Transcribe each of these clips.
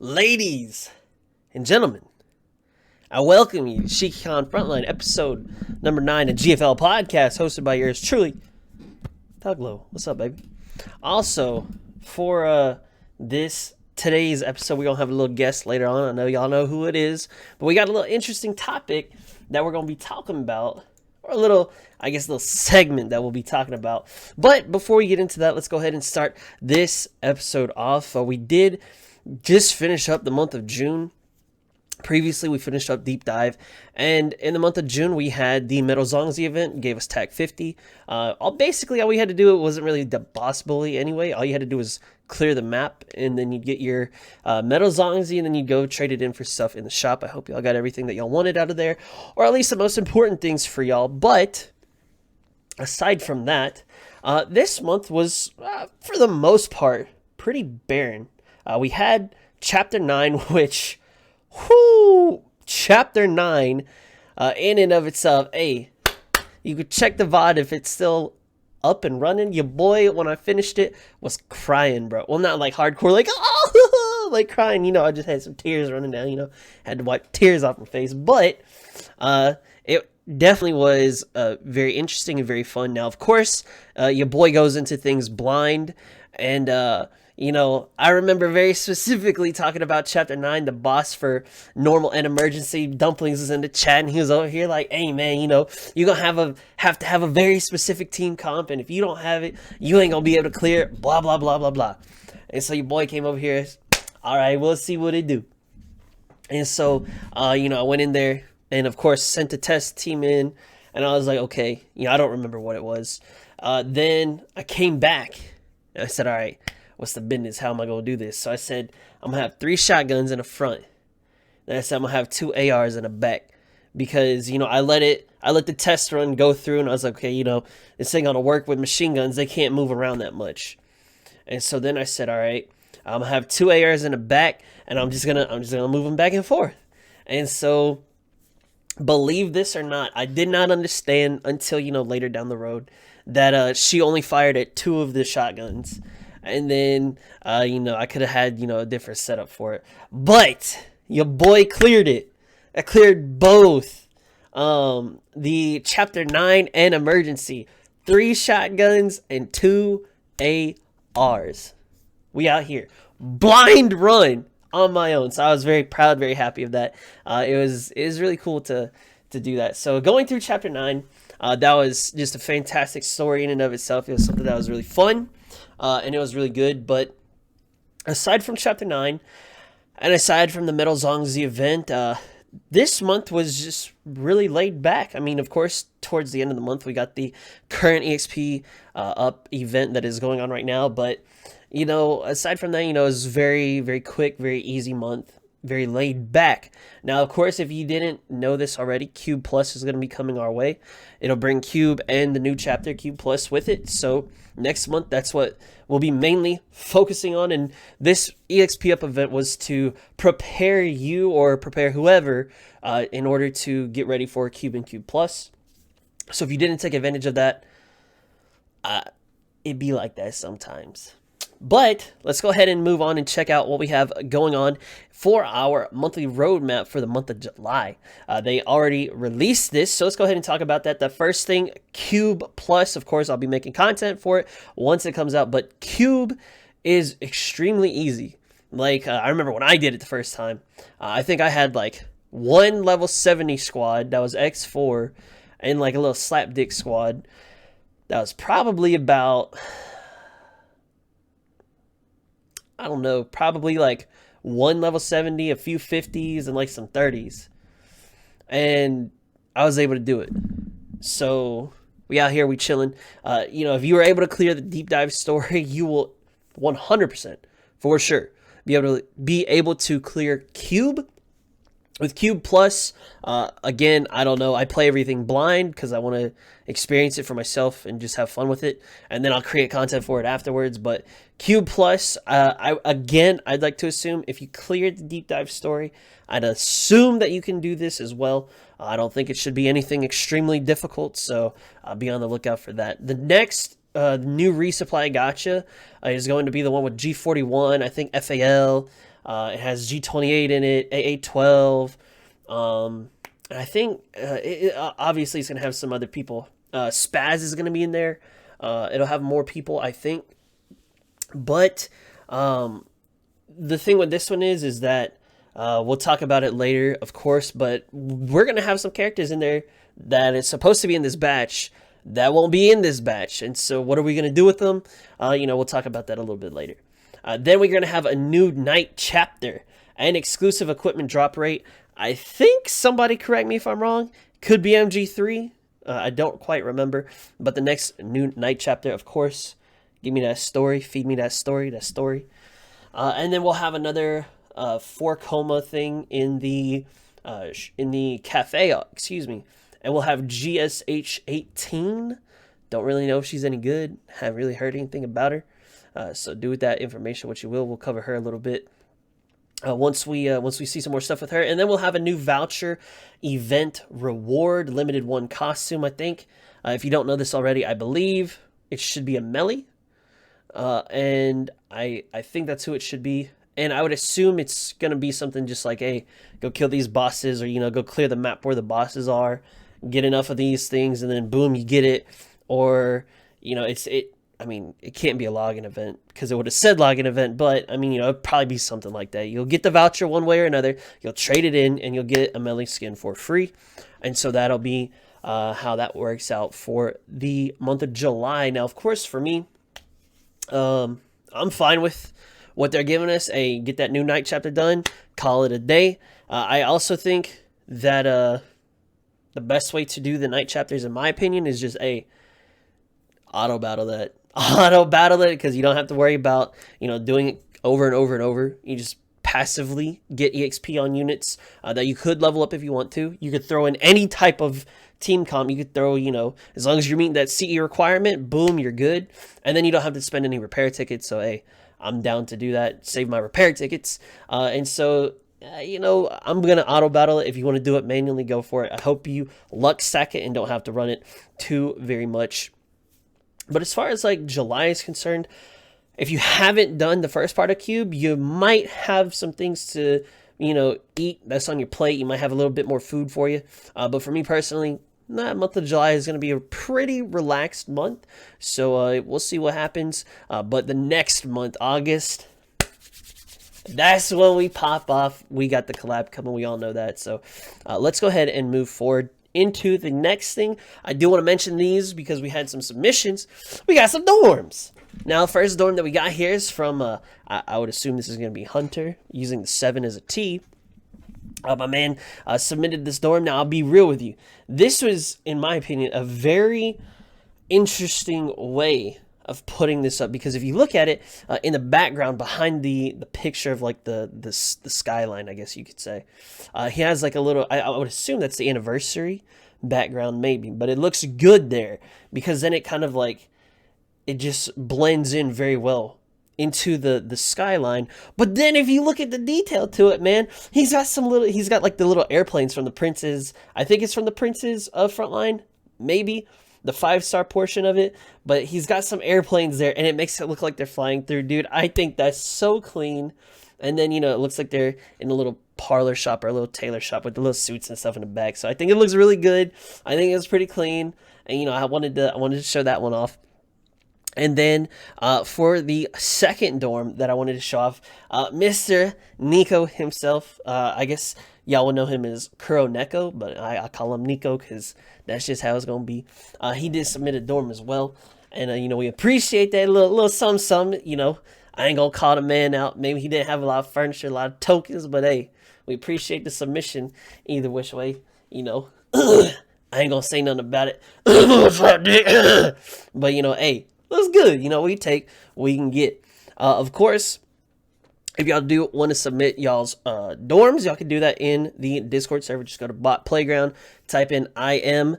Ladies and gentlemen, I welcome you to Shikikan Frontline, episode number 9 of GFL podcast, hosted by yours truly, Tuglow. What's up, baby? Also, for today's episode, we're going to have a little guest later on. I know y'all know who it is, but we got a little interesting topic that we're going to be talking about, or a little segment that we'll be talking about. But before we get into that, let's go ahead and start this episode off. We did just finish up the month of June. Previously, we finished up Deep Dive, and in the month of June, we had the Metal Zongzi event, gave us tag 50. All we had to do, it wasn't really the boss bully anyway. All you had to do was clear the map, and then you'd get your Metal Zongzi, and then you'd go trade it in for stuff in the shop. I hope y'all got everything that y'all wanted out of there, or at least the most important things for y'all. But aside from that, this month was, for the most part, pretty barren. We had Chapter 9, which... Chapter 9, in and of itself, hey, you could check the VOD if it's still up and running. Your boy, when I finished it, was crying, bro. Well, not like hardcore, like, oh, like crying, I just had some tears running down, had to wipe tears off my face, but, it definitely was, very interesting and very fun. Now, of course, your boy goes into things blind, and, I remember very specifically talking about Chapter 9, the boss for normal and emergency. Dumplings was in the chat, and he was over here like, hey, man, you're going to have to have a very specific team comp, and if you don't have it, you ain't going to be able to clear it, blah, blah, blah, blah, blah. And so your boy came over here, all right, we'll see what it do. And so, I went in there and, of course, sent the test team in, and I was like, okay, I don't remember what it was. Then I came back, and I said, all right, what's the business? How am I going to do this? So I said, I'm going to have 3 shotguns in the front. Then I said, I'm going to have 2 ARs in the back. Because, I let the test run go through, and I was like, okay, this ain't going to work with machine guns. They can't move around that much. And so then I said, all right, I'm going to have 2 ARs in the back, and I'm just going to move them back and forth. And so, believe this or not, I did not understand until, later down the road that she only fired at 2 of the shotguns. And then, I could have had, a different setup for it. But your boy cleared it. I cleared both. The Chapter 9 and Emergency. 3 shotguns and 2 ARs. We out here. Blind run on my own. So I was very proud, very happy of that. It was really cool to do that. So going through Chapter 9, that was just a fantastic story in and of itself. It was something that was really fun. And it was really good, but aside from Chapter 9, and aside from the Metal Zongzi event, this month was just really laid back. I mean, of course, towards the end of the month, we got the current EXP up event that is going on right now, but, aside from that, it was very, very quick, very easy month. Very laid back. Now, of course, if you didn't know this already, Cube Plus is going to be coming our way. It'll bring Cube and the new chapter, Cube Plus, with it. So next month, that's what we'll be mainly focusing on. And this EXP Up event was to prepare you or prepare whoever in order to get ready for Cube and Cube Plus. So if you didn't take advantage of that, it'd be like that sometimes. But let's go ahead and move on and check out what we have going on for our monthly roadmap for the month of July. They already released this, so let's go ahead and talk about that. The first thing, Cube Plus, of course, I'll be making content for it once it comes out, but Cube is extremely easy. Like, I remember when I did it the first time, I think I had like one level 70 squad that was X4 and like a little slapdick squad that was probably about... I don't know, probably like one level 70, a few 50s, and like some 30s. And I was able to do it. So we out here, we chilling. If you were able to clear the deep dive story, you will 100% for sure be able to clear Cube. With Cube Plus, again, I don't know. I play everything blind because I want to experience it for myself and just have fun with it. And then I'll create content for it afterwards. But Cube Plus, I'd like to assume if you cleared the deep dive story, I'd assume that you can do this as well. I don't think it should be anything extremely difficult. So I'll be on the lookout for that. The next new resupply gacha is going to be the one with G41, I think FAL. It has G28 in it, AA12. And I think obviously it's gonna have some other people. Spaz is gonna be in there. It'll have more people, I think. But the thing with this one is that we'll talk about it later, of course. But we're gonna have some characters in there that is supposed to be in this batch that won't be in this batch. And so what are we gonna do with them? We'll talk about that a little bit later. Then we're gonna have a new night chapter and exclusive equipment drop rate. I think, somebody correct me if I'm wrong, could be MG3. I don't quite remember. But the next new night chapter, of course, give me that story, feed me that story, and then we'll have another 4 coma thing in the cafe, excuse me. And we'll have GSH18. Don't really know if she's any good. Haven't really heard anything about her. So do with that information what you will. We'll cover her a little bit once we see some more stuff with her. And then we'll have a new voucher event reward, limited 1 costume, I think. If you don't know this already, I believe it should be a melee. And I think that's who it should be. And I would assume it's going to be something just like, hey, go kill these bosses, or, go clear the map where the bosses are, get enough of these things, and then boom, you get it. Or, it can't be a login event because it would have said login event, but it'd probably be something like that. You'll get the voucher one way or another, you'll trade it in, and you'll get a melee skin for free. And so that'll be how that works out for the month of July. Now, of course, for me, I'm fine with what they're giving us. Get that new night chapter done, call it a day. I also think that the best way to do the night chapters, in my opinion, is just auto battle it, because you don't have to worry about doing it over and over and over. You just passively get EXP on units that you could level up if you want to. You could throw in any type of team comp. You could throw, as long as you're meeting that CE requirement, boom, you're good. And then you don't have to spend any repair tickets. So, I'm down to do that, save my repair tickets. And so, I'm going to auto battle it. If you want to do it manually, go for it. I hope you luck sack it and don't have to run it too very much. But as far as July is concerned, if you haven't done the first part of Cube, you might have some things to, eat that's on your plate. You might have a little bit more food for you. But for me personally, month of July is going to be a pretty relaxed month. So we'll see what happens. But the next month, August, that's when we pop off. We got the collab coming. We all know that. So let's go ahead and move forward into the next thing. I do want to mention these because we had some submissions. We got some dorms. Now, first dorm that we got here is from, I would assume this is going to be Hunter, using the 7 as a T. My man submitted this dorm. Now, I'll be real with you. This was, in my opinion, a very interesting way of putting this up, because if you look at it in the background behind the picture of the skyline, I guess you could say, he has a little, I would assume that's the anniversary background maybe, but it looks good there because then it kind of it just blends in very well into the skyline. But then if you look at the detail to it, man, he's got the little airplanes from the Princes. I think it's from the Princes of Frontline, maybe the 5-star portion of it, but he's got some airplanes there and it makes it look like they're flying through. Dude, I think that's so clean. And then, it looks like they're in a little parlor shop or a little tailor shop with the little suits and stuff in the back. So I think it looks really good. I think it's pretty clean. And, I wanted to show that one off. And then for the second dorm that I wanted to show off, Mr. Nico himself, I guess y'all will know him as Kuro Neko, but I call him Nico because that's just how it's going to be. He did submit a dorm as well. And, we appreciate that little some. I ain't going to call the man out. Maybe he didn't have a lot of furniture, a lot of tokens, but hey, we appreciate the submission either which way, I ain't going to say nothing about it. But, hey, looks good. We take what we can get. Of course, if y'all do want to submit y'all's dorms, y'all can do that in the Discord server. Just go to Bot Playground, type in IM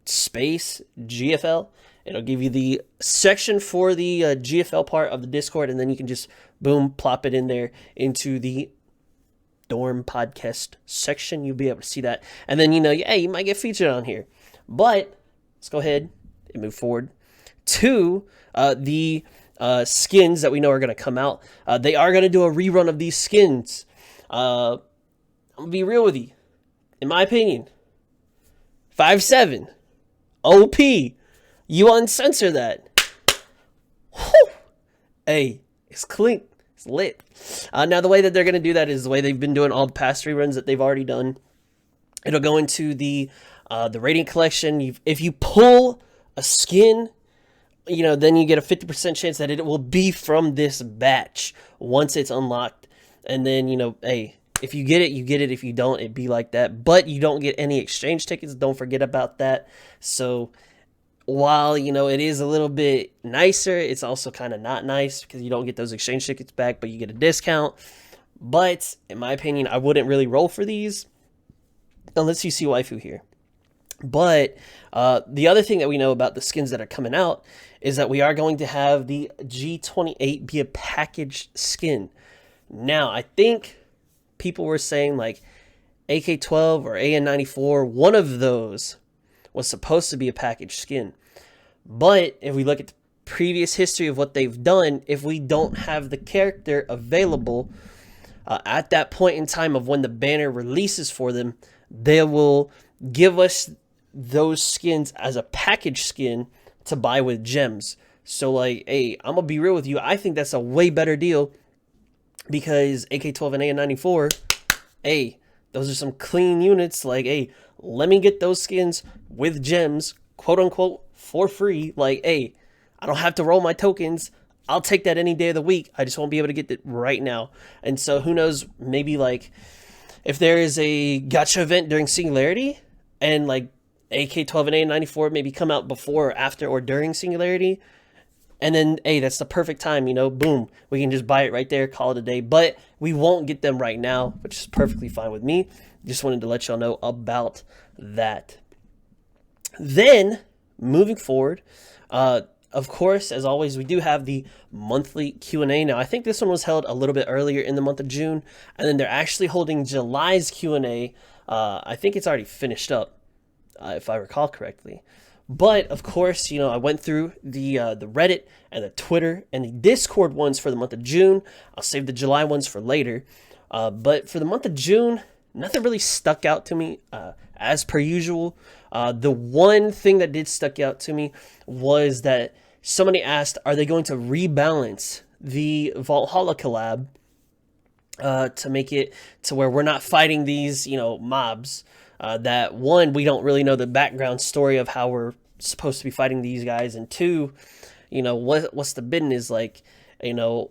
space GFL. It'll give you the section for the GFL part of the Discord, and then you can just, boom, plop it in there into the dorm podcast section. You'll be able to see that. And then, hey, you might get featured on here. But let's go ahead and move forward to the skins that we know are going to come out. They are going to do a rerun of these skins. I'm going to be real with you. In my opinion, 5-7, OP, you uncensor that. Whew. Hey, it's clean. It's lit. Now, the way that they're going to do that is the way they've been doing all the past reruns that they've already done. It'll go into the rating collection. If you pull a skin, then you get a 50% chance that it will be from this batch once it's unlocked. And then, hey, if you get it, you get it. If you don't, it'd be like that. But you don't get any exchange tickets. Don't forget about that. So while, it is a little bit nicer, it's also kind of not nice because you don't get those exchange tickets back, but you get a discount. But in my opinion, I wouldn't really roll for these unless you see waifu here. But the other thing that we know about the skins that are coming out is that we are going to have the G28 be a packaged skin. Now, I think people were saying like AK-12 or AN-94, one of those was supposed to be a packaged skin. But if we look at the previous history of what they've done, if we don't have the character available at that point in time of when the banner releases for them, they will give us those skins as a package skin to buy with gems. So like, hey, I'm gonna be real with you, I think that's a way better deal because AK-12 and AN-94, hey, those are some clean units. Like, hey, let me get those skins with gems, quote unquote, for free. Like, hey, I don't have to roll my tokens. I'll take that any day of the week. I just won't be able to get it right now. And so who knows, maybe like if there is a gacha event during Singularity and like AK-12 and AN-94 maybe come out before, after, or during Singularity, and then, hey, that's the perfect time, boom, we can just buy it right there, call it a day. But we won't get them right now, which is perfectly fine with me. Just wanted to let y'all know about that. Then, moving forward, of course, as always, we do have the monthly Q&A. Now, I think this one was held a little bit earlier in the month of June, and then they're actually holding July's Q&A. I think it's already finished up, if I recall correctly. But, of course, I went through the Reddit and the Twitter and the Discord ones for the month of June. I'll save the July ones for later. But for the month of June, nothing really stuck out to me as per usual. The one thing that did stuck out to me was that somebody asked, are they going to rebalance the Valhalla collab to make it to where we're not fighting these, mobs? That one, we don't really know the background story of how we're supposed to be fighting these guys, and two, what's the business like? Will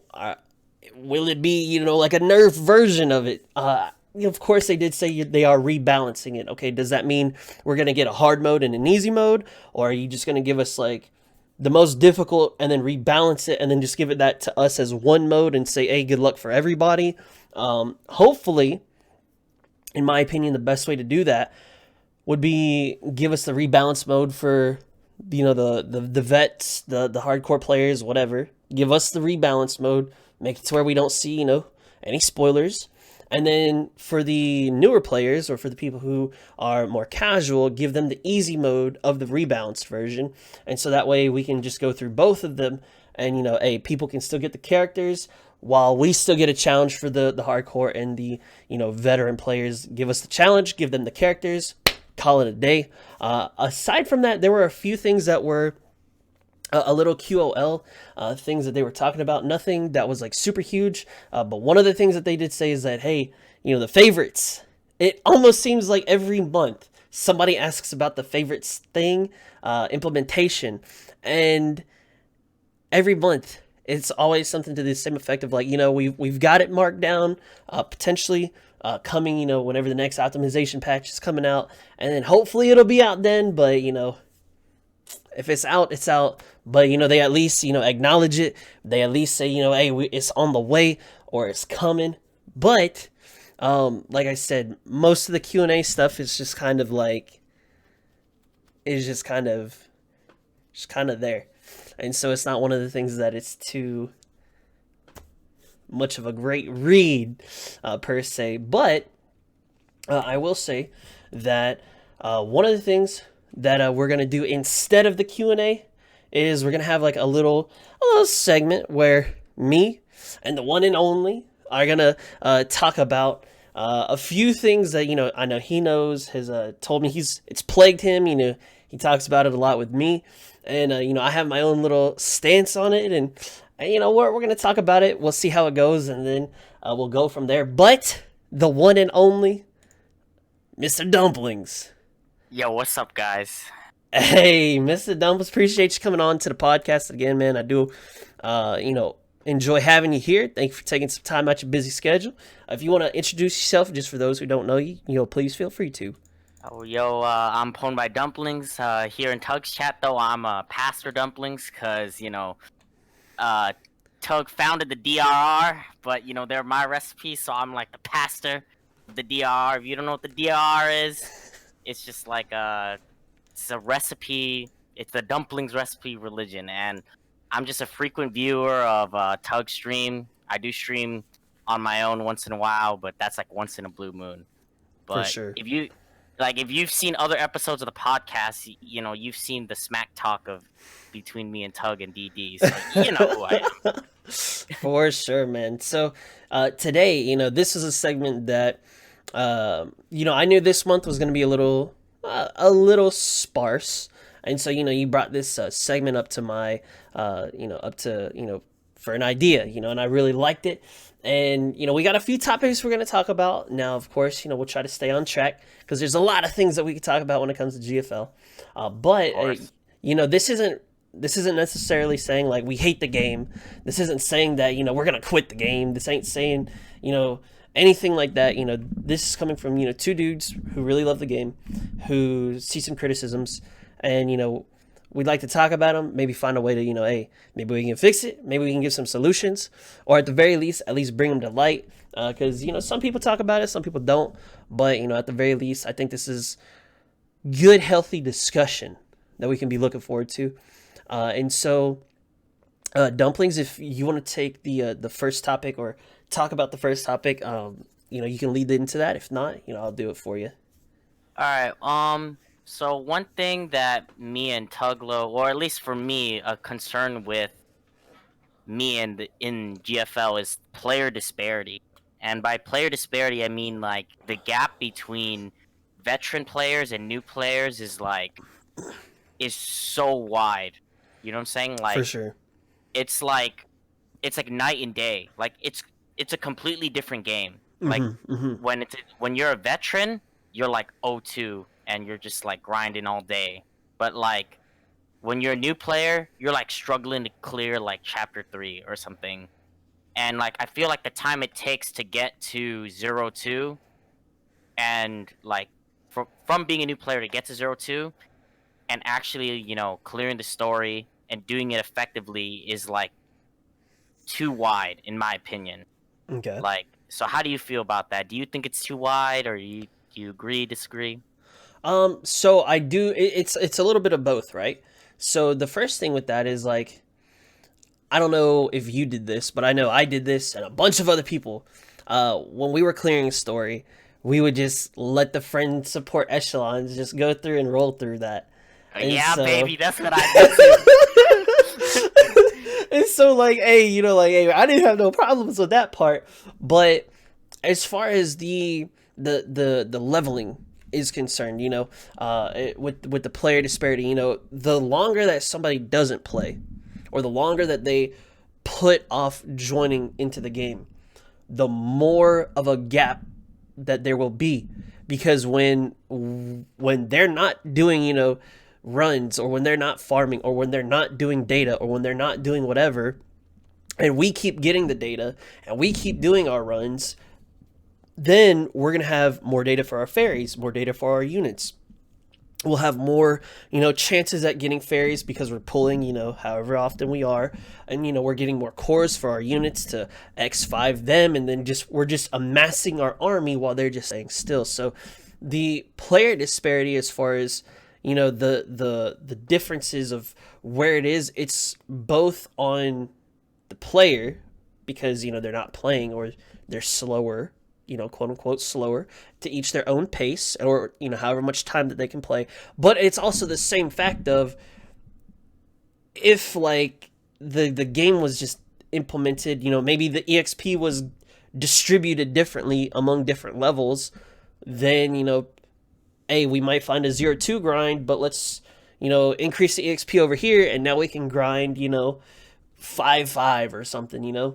it be like a nerf version of it? Of course, they did say they are rebalancing it. Okay, does that mean we're gonna get a hard mode and an easy mode, or are you just gonna give us like the most difficult and then rebalance it and then just give it that to us as one mode and say, hey, good luck for everybody? Hopefully, in my opinion, the best way to do that would be give us the rebalance mode for, the vets, the hardcore players, whatever. Give us the rebalance mode, make it to where we don't see, any spoilers. And then for the newer players or for the people who are more casual, give them the easy mode of the rebalanced version. And so that way we can just go through both of them and, hey, people can still get the characters while we still get a challenge for the hardcore and the, veteran players. Give us the challenge, give them the characters, call it a day. Aside from that, there were a few things that were a little QOL, things that they were talking about. Nothing that was like super huge. But one of the things that they did say is that, hey, the favorites, it almost seems like every month somebody asks about the favorites thing, implementation. And every month it's always something to the same effect of like, we've got it marked down, potentially coming, whenever the next optimization patch is coming out. And then hopefully it'll be out then, but, if it's out, it's out. But, they at least, acknowledge it. They at least say, hey, it's on the way or it's coming. But, like I said, most of the Q&A stuff is just kind of like, is just kind of there. And so it's not one of the things that it's too much of a great read, per se. But I will say that one of the things that we're going to do instead of the Q&A is we're gonna have like a little segment where me and the one and only are gonna talk about a few things that I know he knows has told me it's plagued him. He talks about it a lot with me, and I have my own little stance on it, and we're gonna talk about it. We'll see how it goes, and then we'll go from there. But the one and only Mr. Dumplings. Yo, what's up, guys? Hey, Mr. Dumplings, appreciate you coming on to the podcast again, man. I do, enjoy having you here. Thank you for taking some time out your busy schedule. If you want to introduce yourself, just for those who don't know you, please feel free to. Oh, yo, I'm Pwned by Dumplings. Here in Tug's chat, though, I'm Pastor Dumplings, because, uh, Tug founded the DRR, but, they're my recipe, so I'm like the pastor of the DRR. If you don't know what the DRR is, it's just like, it's a recipe, it's the Dumplings recipe religion, and I'm just a frequent viewer of Tug stream. I do stream on my own once in a while, but that's like once in a blue moon. For But sure. if you've seen other episodes of the podcast, you've seen the smack talk of between me and Tug and DD, so you know who I am. For sure, man. So today, this is a segment that, I knew this month was going to be a little sparse, and so you brought this segment up to my, up to for an idea, and I really liked it. And we got a few topics we're going to talk about. Now, of course, we'll try to stay on track because there's a lot of things that we could talk about when it comes to GFL. But this isn't necessarily saying like we hate the game. This isn't saying that we're gonna quit the game. This ain't saying anything like that. This is coming from two dudes who really love the game, who see some criticisms, and we'd like to talk about them. Maybe find a way to hey, maybe we can fix it. Maybe we can give some solutions, or at the very least, at least bring them to light. Because some people talk about it, some people don't. But at the very least, I think this is good, healthy discussion that we can be looking forward to. And so, Dumplings, if you want to take the first topic or talk about the first topic, you can lead into that. If not, I'll do it for you. All right. So one thing that me and Tuglow, or at least for me, a concern with me and in GFL is player disparity. And by player disparity, I mean like the gap between veteran players and new players is so wide. You know what I'm saying? For Like sure. it's like it's like night and day. Like it's a completely different game. Like Mm-hmm, mm-hmm. when you're a veteran, you're like 0-2 and you're just like grinding all day. But like when you're a new player, you're like struggling to clear like chapter 3 or something. And like I feel like the time it takes to get to 0-2 and like from being a new player to get to 0-2 and actually, clearing the story and doing it effectively is like too wide, in my opinion. Okay. Like, so how do you feel about that? Do you think it's too wide, or do you agree, disagree? So I do. It's a little bit of both, right? So the first thing with that is like, I don't know if you did this, but I know I did this, and a bunch of other people. When we were clearing a story, we would just let the friend support echelons just go through and roll through that. And Yeah, so, baby, that's what I did too. and so like, hey, hey, I didn't have no problems with that part. But as far as the leveling is concerned, with the player disparity, the longer that somebody doesn't play, or the longer that they put off joining into the game, the more of a gap that there will be. Because when they're not doing runs, or when they're not farming, or when they're not doing data, or when they're not doing whatever, and we keep getting the data and we keep doing our runs, then we're going to have more data for our fairies, more data for our units. We'll have more, chances at getting fairies because we're pulling, however often we are. And, we're getting more cores for our units to X5 them. And then we're just amassing our army while they're just staying still. So the player disparity, as far as, the differences of where it is, it's both on the player because, they're not playing, or they're slower, quote unquote slower, to each their own pace, or however much time that they can play. But it's also the same fact of if like the game was just implemented, maybe the EXP was distributed differently among different levels, then hey, we might find a 0-2 grind, but let's increase the EXP over here, and now we can grind 5-5 or something,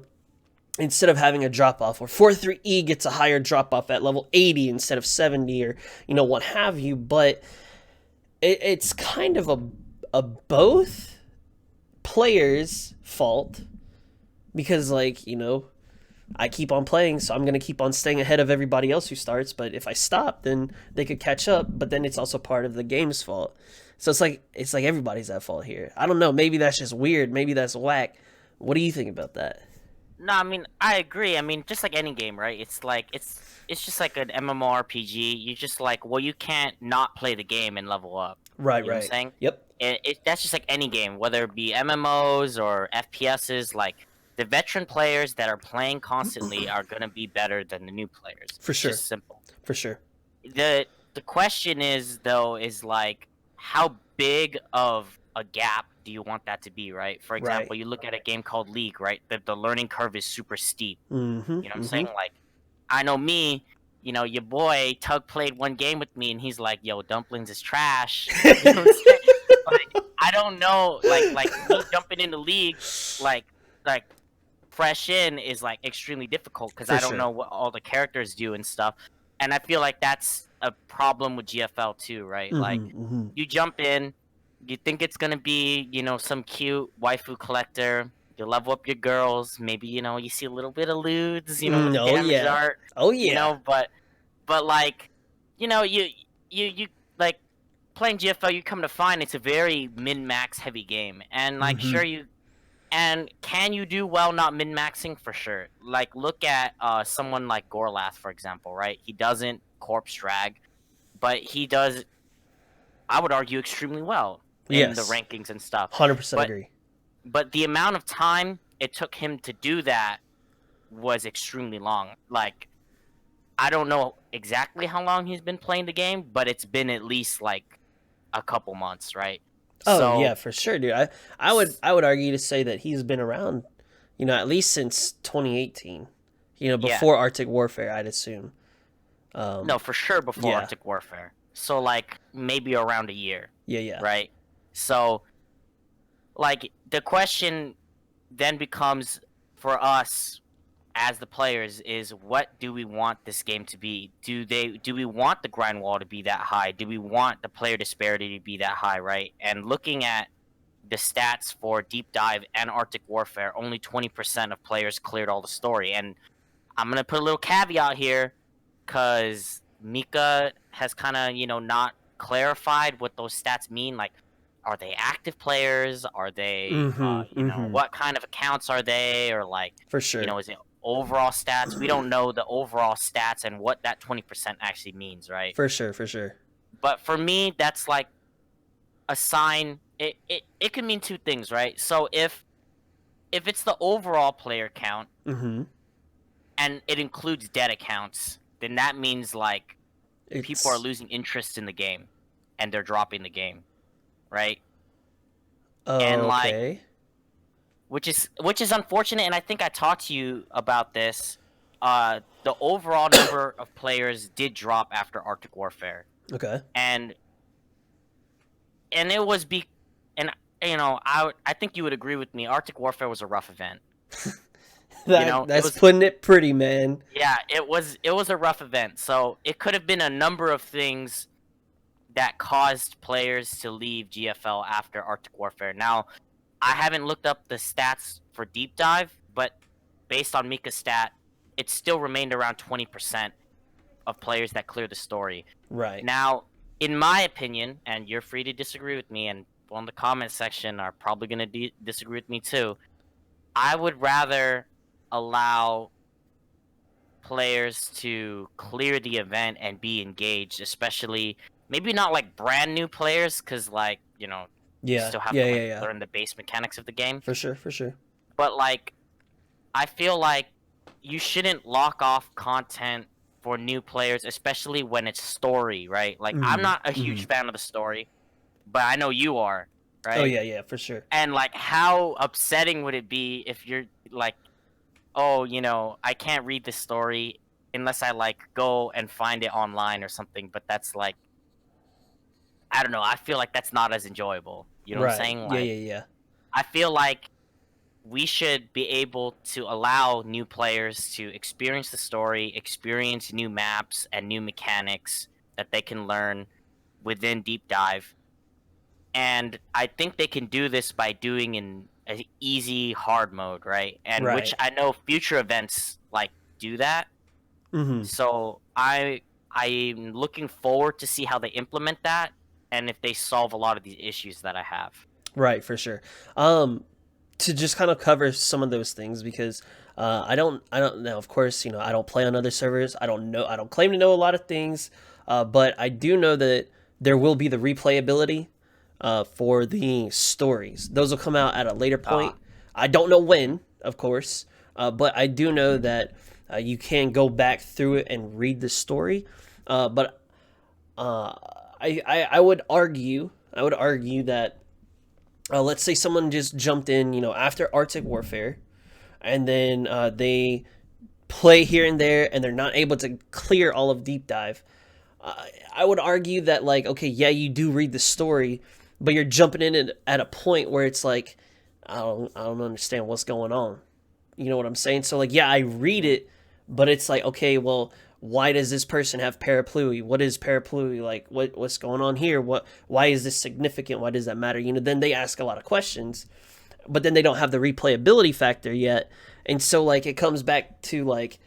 instead of having a drop off, or 4-3E gets a higher drop off at level 80 instead of 70, or what have you. But it's kind of a both players' fault, because like I keep on playing, so I'm gonna keep on staying ahead of everybody else who starts. But if I stop, then they could catch up. But then it's also part of the game's fault. So it's like everybody's at fault here. I don't know. Maybe that's just weird. Maybe that's whack. What do you think about that? No, I mean I agree. I mean, just like any game, right? It's like it's just like an MMORPG. You just like, well, you can't not play the game and level up. Right, You know what I'm right. saying? Yep. That's just like any game, whether it be MMOs or FPSs. Like the veteran players that are playing constantly are gonna be better than the new players. For It's sure. just simple. For sure. The question is though is like, how big of a gap do you want that to be, right? For example, Right. you look at a game called League, right? The learning curve is super steep. Mm-hmm. You know what I'm saying? Like, I know me, your boy Tug played one game with me and he's like, yo, Dumplings is trash. You know what I'm saying? Like, I don't know, like me jumping into League, like fresh in is like extremely difficult because For I don't sure. know what all the characters do and stuff. And I feel like that's a problem with GFL too, right? Like Mm-hmm. you jump in, you think it's gonna be, some cute waifu collector. You level up your girls. Maybe you see a little bit of lewds, with the Oh damage yeah. art, Oh yeah. but like, you like playing GFL. You come to find it's a very min max heavy game, and like Mm-hmm. sure you. And can you do well not min maxing? For sure. Like look at someone like Gorlath, for example, right? He doesn't corpse drag, but he does, I would argue, extremely well in the Yes. rankings and stuff. 100% But agree. but the amount of time it took him to do that was extremely long. Like I don't know exactly how long he's been playing the game, but it's been at least like a couple months, right? Oh yeah, So for sure, dude. I would argue to say that he's been around, at least since 2018. yeah, Before Arctic Warfare, I'd assume. no, for sure before Yeah. Arctic Warfare. So like maybe around a year, Yeah, yeah. right? So like the question then becomes for us as the players is, what do we want this game to be? Do we want the grind wall to be that high? Do we want the player disparity to be that high, right? And looking at the stats for Deep Dive and Arctic Warfare, only 20% of players cleared all the story. And I'm going to put a little caveat here cuz Mika has kind of, not clarified what those stats mean. Like, are they active players? Are they, Mm-hmm. Mm-hmm. what kind of accounts are they? Or like, For sure. is it overall stats? We don't know the overall stats and what that 20% actually means, right? For sure. For sure. But for me, that's like a sign. It can mean two things, right? So if it's the overall player count Mm-hmm. and it includes dead accounts, then that means like people are It's losing interest in the game and they're dropping the game, right? And like, okay. which is unfortunate. And I think I talked to you about this. The overall number of players did drop after Arctic Warfare, Okay. and it was and I think you would agree with me. Arctic Warfare was a rough event. It That's was, putting it pretty, man. yeah, it was a rough event. So it could have been a number of things that caused players to leave GFL after Arctic Warfare. Now, I haven't looked up the stats for Deep Dive, but based on Mika's stat, it still remained around 20% of players that cleared the story. Right. Now, in my opinion, and you're free to disagree with me, and people in the comment section are probably going to disagree with me too, I would rather allow players to clear the event and be engaged, especially maybe not like brand new players, because like, you Yeah. still have Yeah. to Yeah. like Yeah. learn the base mechanics of the game. For sure. For sure. But like, I feel like you shouldn't lock off content for new players, especially when it's story, right? Like, I'm Mm-hmm. not a huge fan of the story, but I know you are. Oh right? yeah, yeah, for sure. And like, how upsetting would it be if you're like, oh, I can't read the story unless I like go and find it online or something. But that's like, I don't know. I feel like that's not as enjoyable. You know what I'm Right. saying? Yeah, Like, yeah, yeah. I feel like we should be able to allow new players to experience the story, experience new maps and new mechanics that they can learn within Deep Dive. And I think they can do this by doing an easy hard mode, right? And which Right. I know future events like do that. Mm-hmm. So I'm looking forward to see how they implement that and if they solve a lot of these issues that I have. Right, for sure. To just kind of cover some of those things because I don't know. Of course, I don't play on other servers. I don't know. I don't claim to know a lot of things, but I do know that there will be the replayability for the stories. Those will come out at a later point. Ah, I don't know mhm. when, of course, but I do know that you can go back through it and read the story. But uh, I would argue, that let's say someone just jumped in, after Arctic Warfare, and then they play here and there, and they're not able to clear all of Deep Dive. I would argue that, like, okay, yeah, you do read the story, but you're jumping in at a point where it's like, I don't understand what's going on. You know what I'm saying? So like, yeah, I read it, but it's like, okay, well, why does this person have parapluie? What is parapluie? Like, what's going on here? Why is this significant? Why does that matter? Then they ask a lot of questions, but then they don't have the replayability factor yet. And so like it comes back to like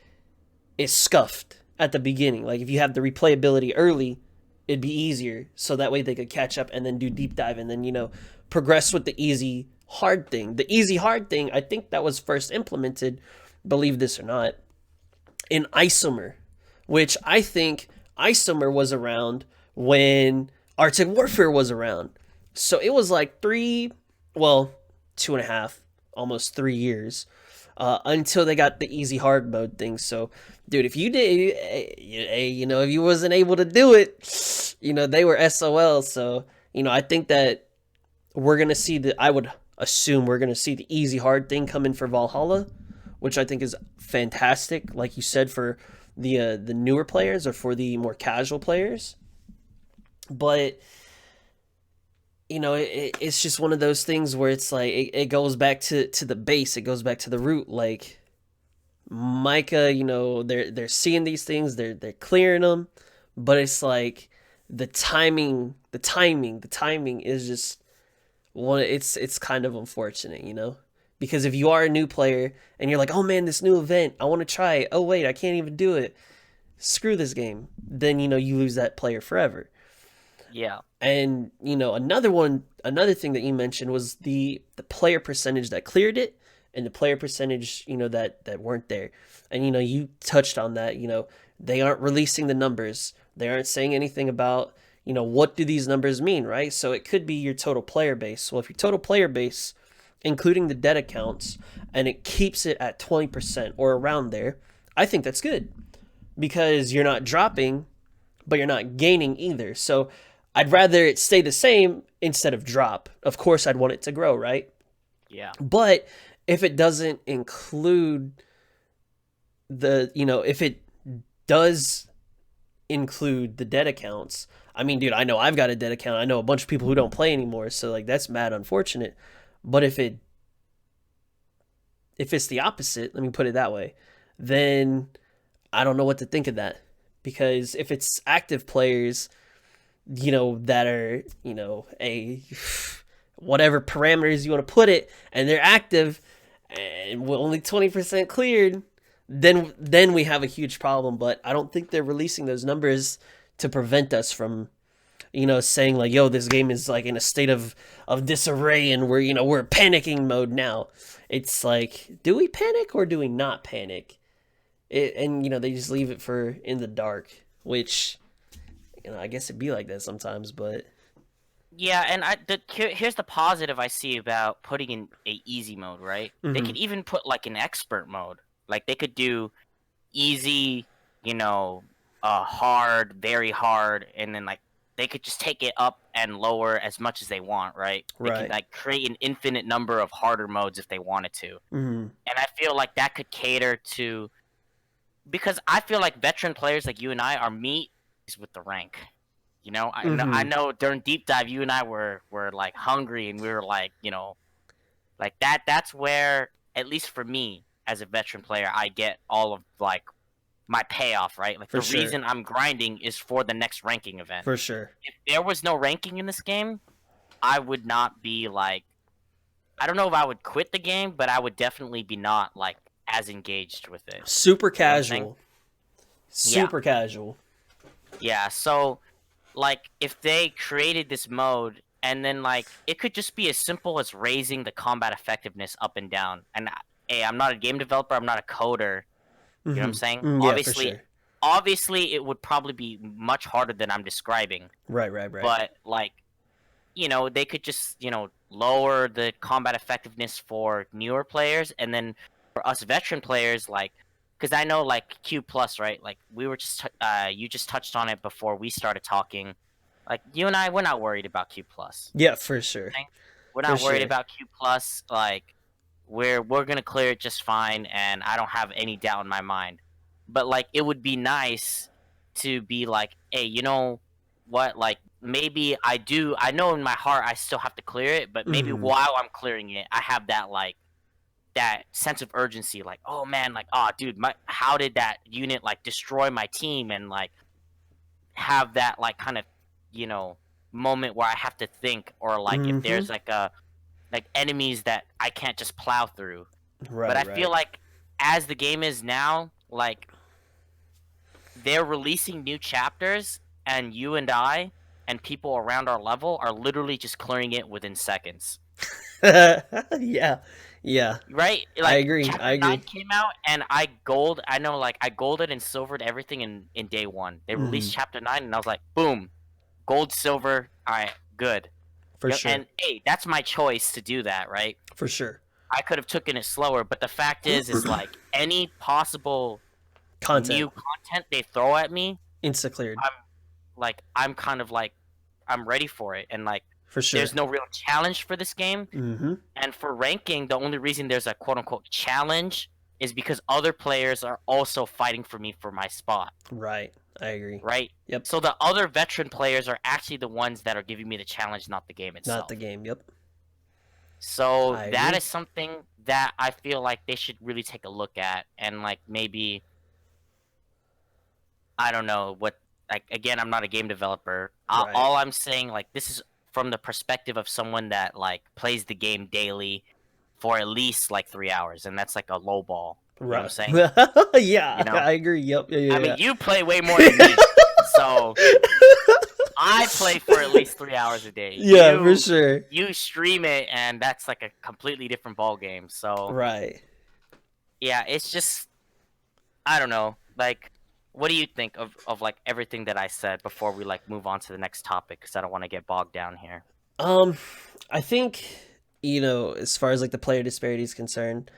it's scuffed at the beginning. Like if you have the replayability early, it'd be easier. So that way they could catch up and then do deep dive and then, progress with the easy hard thing. The easy hard thing, I think that was first implemented, believe this or not, in Isomer, which I think Isomer was around when Arctic Warfare was around. So it was like well, 2.5, almost 3 years until they got the easy hard mode thing. So, dude, if you did, if you wasn't able to do it, they were SOL. So, I think that we're gonna see I would assume we're gonna see the easy hard thing come in for Valhalla, which I think is fantastic. Like you said, for the newer players or for the more casual players, but it's just one of those things where it's like it goes back to the base. It goes back to the root. Like Micah, they're seeing these things, they're clearing them, but it's like the timing is just one. It's kind of unfortunate, because if you are a new player and you're like, oh man, this new event, I want to try it. Oh wait, I can't even do it. Screw this game. Then you lose that player forever. Yeah. And another thing that you mentioned was the player percentage that cleared it and the player percentage that weren't there. And you touched on that. They aren't releasing the numbers. They aren't saying anything about what do these numbers mean, right? So it could be your total player base. Well, if your total player base, including the dead accounts, and it keeps it at 20% or around there, I think that's good because you're not dropping, but you're not gaining either. So I'd rather it stay the same instead of drop. Of course, I'd want it to grow, right? Yeah. But if it doesn't include if it does include the dead accounts, I mean, dude, I know I've got a dead account. I know a bunch of people who don't play anymore, so like that's mad unfortunate. But if it's the opposite, let me put it that way, then I don't know what to think of that. Because if it's active players, that are, a whatever parameters you want to put it, and they're active and we're only 20% cleared, then we have a huge problem. But I don't think they're releasing those numbers to prevent us from saying like, yo, this game is like in a state of disarray and we're panicking mode now. It's like, do we panic or do we not panic? And they just leave it for in the dark, which I guess it'd be like that sometimes, but Yeah, and here's the positive I see about putting in a easy mode, right? They mm-hmm. could even put like an expert mode. Like they could do easy, hard, very hard, and then like they could just take it up and lower as much as they want, right? They can Right. like create an infinite number of harder modes if they wanted to. Mm-hmm. And I feel like that could cater to, because I feel like veteran players like you and I, our meat is with the rank. You know, I Mm-hmm. know during deep dive you and I were like hungry, and we were like, like that's where, at least for me as a veteran player, I get all of like my payoff, right? Like For the sure. reason I'm grinding is for the next ranking event. For sure. If there was no ranking in this game, I would not be like, I don't know if I would quit the game, but I would definitely be not like as engaged with it. Super You know what I'm saying? casual. Yeah. Super casual. Yeah. So like if they created this mode and then like it could just be as simple as raising the combat effectiveness up and down. And hey, I'm not a game developer, I'm not a coder. You know what I'm saying? Mm-hmm. Yeah, for sure. Obviously it would probably be much harder than I'm describing. Right, right, right. But like, they could just, lower the combat effectiveness for newer players, and then for us veteran players, like, because I know like Q plus, right? Like we were just, you just touched on it before we started talking. Like you and I, we're not worried about Q plus. Yeah, for sure. We're For not worried sure. about Q plus. Like we're gonna clear it just fine, and I don't have any doubt in my mind. But like, it would be nice to be like, hey, you know what? Like maybe I do. I know in my heart I still have to clear it, but maybe Mm-hmm. while I'm clearing it, I have that like that sense of urgency. Like, oh man, like, oh dude, how did that unit like destroy my team, and like have that like kind of moment where I have to think, or like if Mm-hmm. there's like enemies that I can't just plow through. But Right, I feel right. like as the game is now, like they're releasing new chapters, and you and I and people around our level are literally just clearing it within seconds. Yeah. Yeah. Right? I Like agree. I chapter 9 agree. came out, and I know, like I golded and silvered everything in day 1. They Mm-hmm. released chapter 9, and I was like, boom, gold, silver, all right, good. For sure. And hey, that's my choice to do that, right? For sure. I could have taken it slower, but the fact is like any possible Content. new content they throw at me, Insta cleared. I'm kind of like, I'm ready for it, and like For there's sure. no real challenge for this game. Mm-hmm. And for ranking, the only reason there's a quote unquote challenge is because other players are also fighting for me for my spot, Right. I agree. right? Yep. So the other veteran players are actually the ones that are giving me the challenge, not the game Not itself. the game. Yep. So I that agree. is something that I feel like they should really take a look at, and like maybe, I don't know what, like again, I'm not a game developer. Right. All I'm saying, like, this is from the perspective of someone that like plays the game daily for at least like 3 hours, and that's like a low ball. You know what I'm Right. saying? Yeah, You know, I agree. Yep. Yeah, I yeah, mean, you play way more than me, so I play for at least 3 hours a day. Yeah, for sure. You stream it, and that's like a completely different ball game. So Right. yeah, it's just, I don't know. Like, what do you think of like everything that I said before we like move on to the next topic? Because I don't want to get bogged down here. Um, I think, as far as like the player disparity is concerned,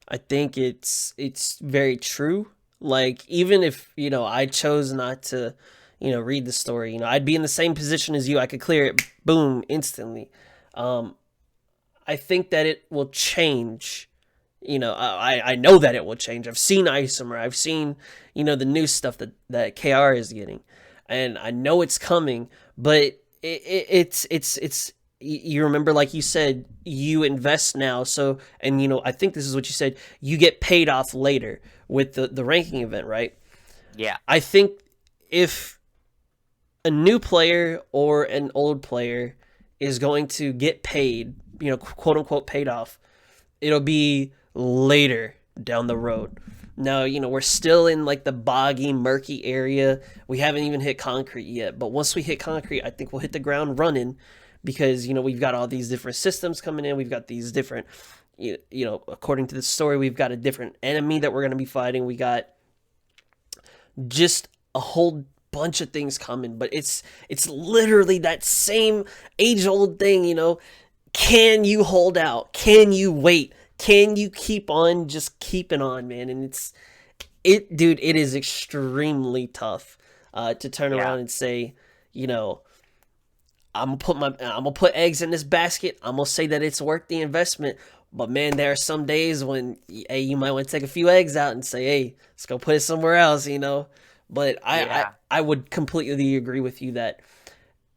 I think it's very true. Like, even if I chose not to, read the story, I'd be in the same position as you. I could clear it, boom, instantly. Um, I think that it will change. I know that it will change. I've seen Isomer. I've seen the new stuff that KR is getting, and I know it's coming. But it's you remember, like you said, you invest now. So, and I think this is what you said. You get paid off later with the ranking event, right? Yeah, I think if a new player or an old player is going to get paid, quote unquote paid off, it'll be later down the road. Now, we're still in like the boggy, murky area. We haven't even hit concrete yet. But once we hit concrete, I think we'll hit the ground running because, we've got all these different systems coming in. We've got these different, according to the story, we've got a different enemy that we're going to be fighting. We got just a whole bunch of things coming, but it's literally that same age old thing. Can you hold out? Can you wait? Can you keep on just keeping on, man? And dude, it is extremely tough to turn yeah, around and say, you know I'm gonna put eggs in this basket. I'm gonna say that it's worth the investment. But man, there are some days when, hey, you might want to take a few eggs out and say, hey, let's go put it somewhere else, you know. But Yeah. I would completely agree with you that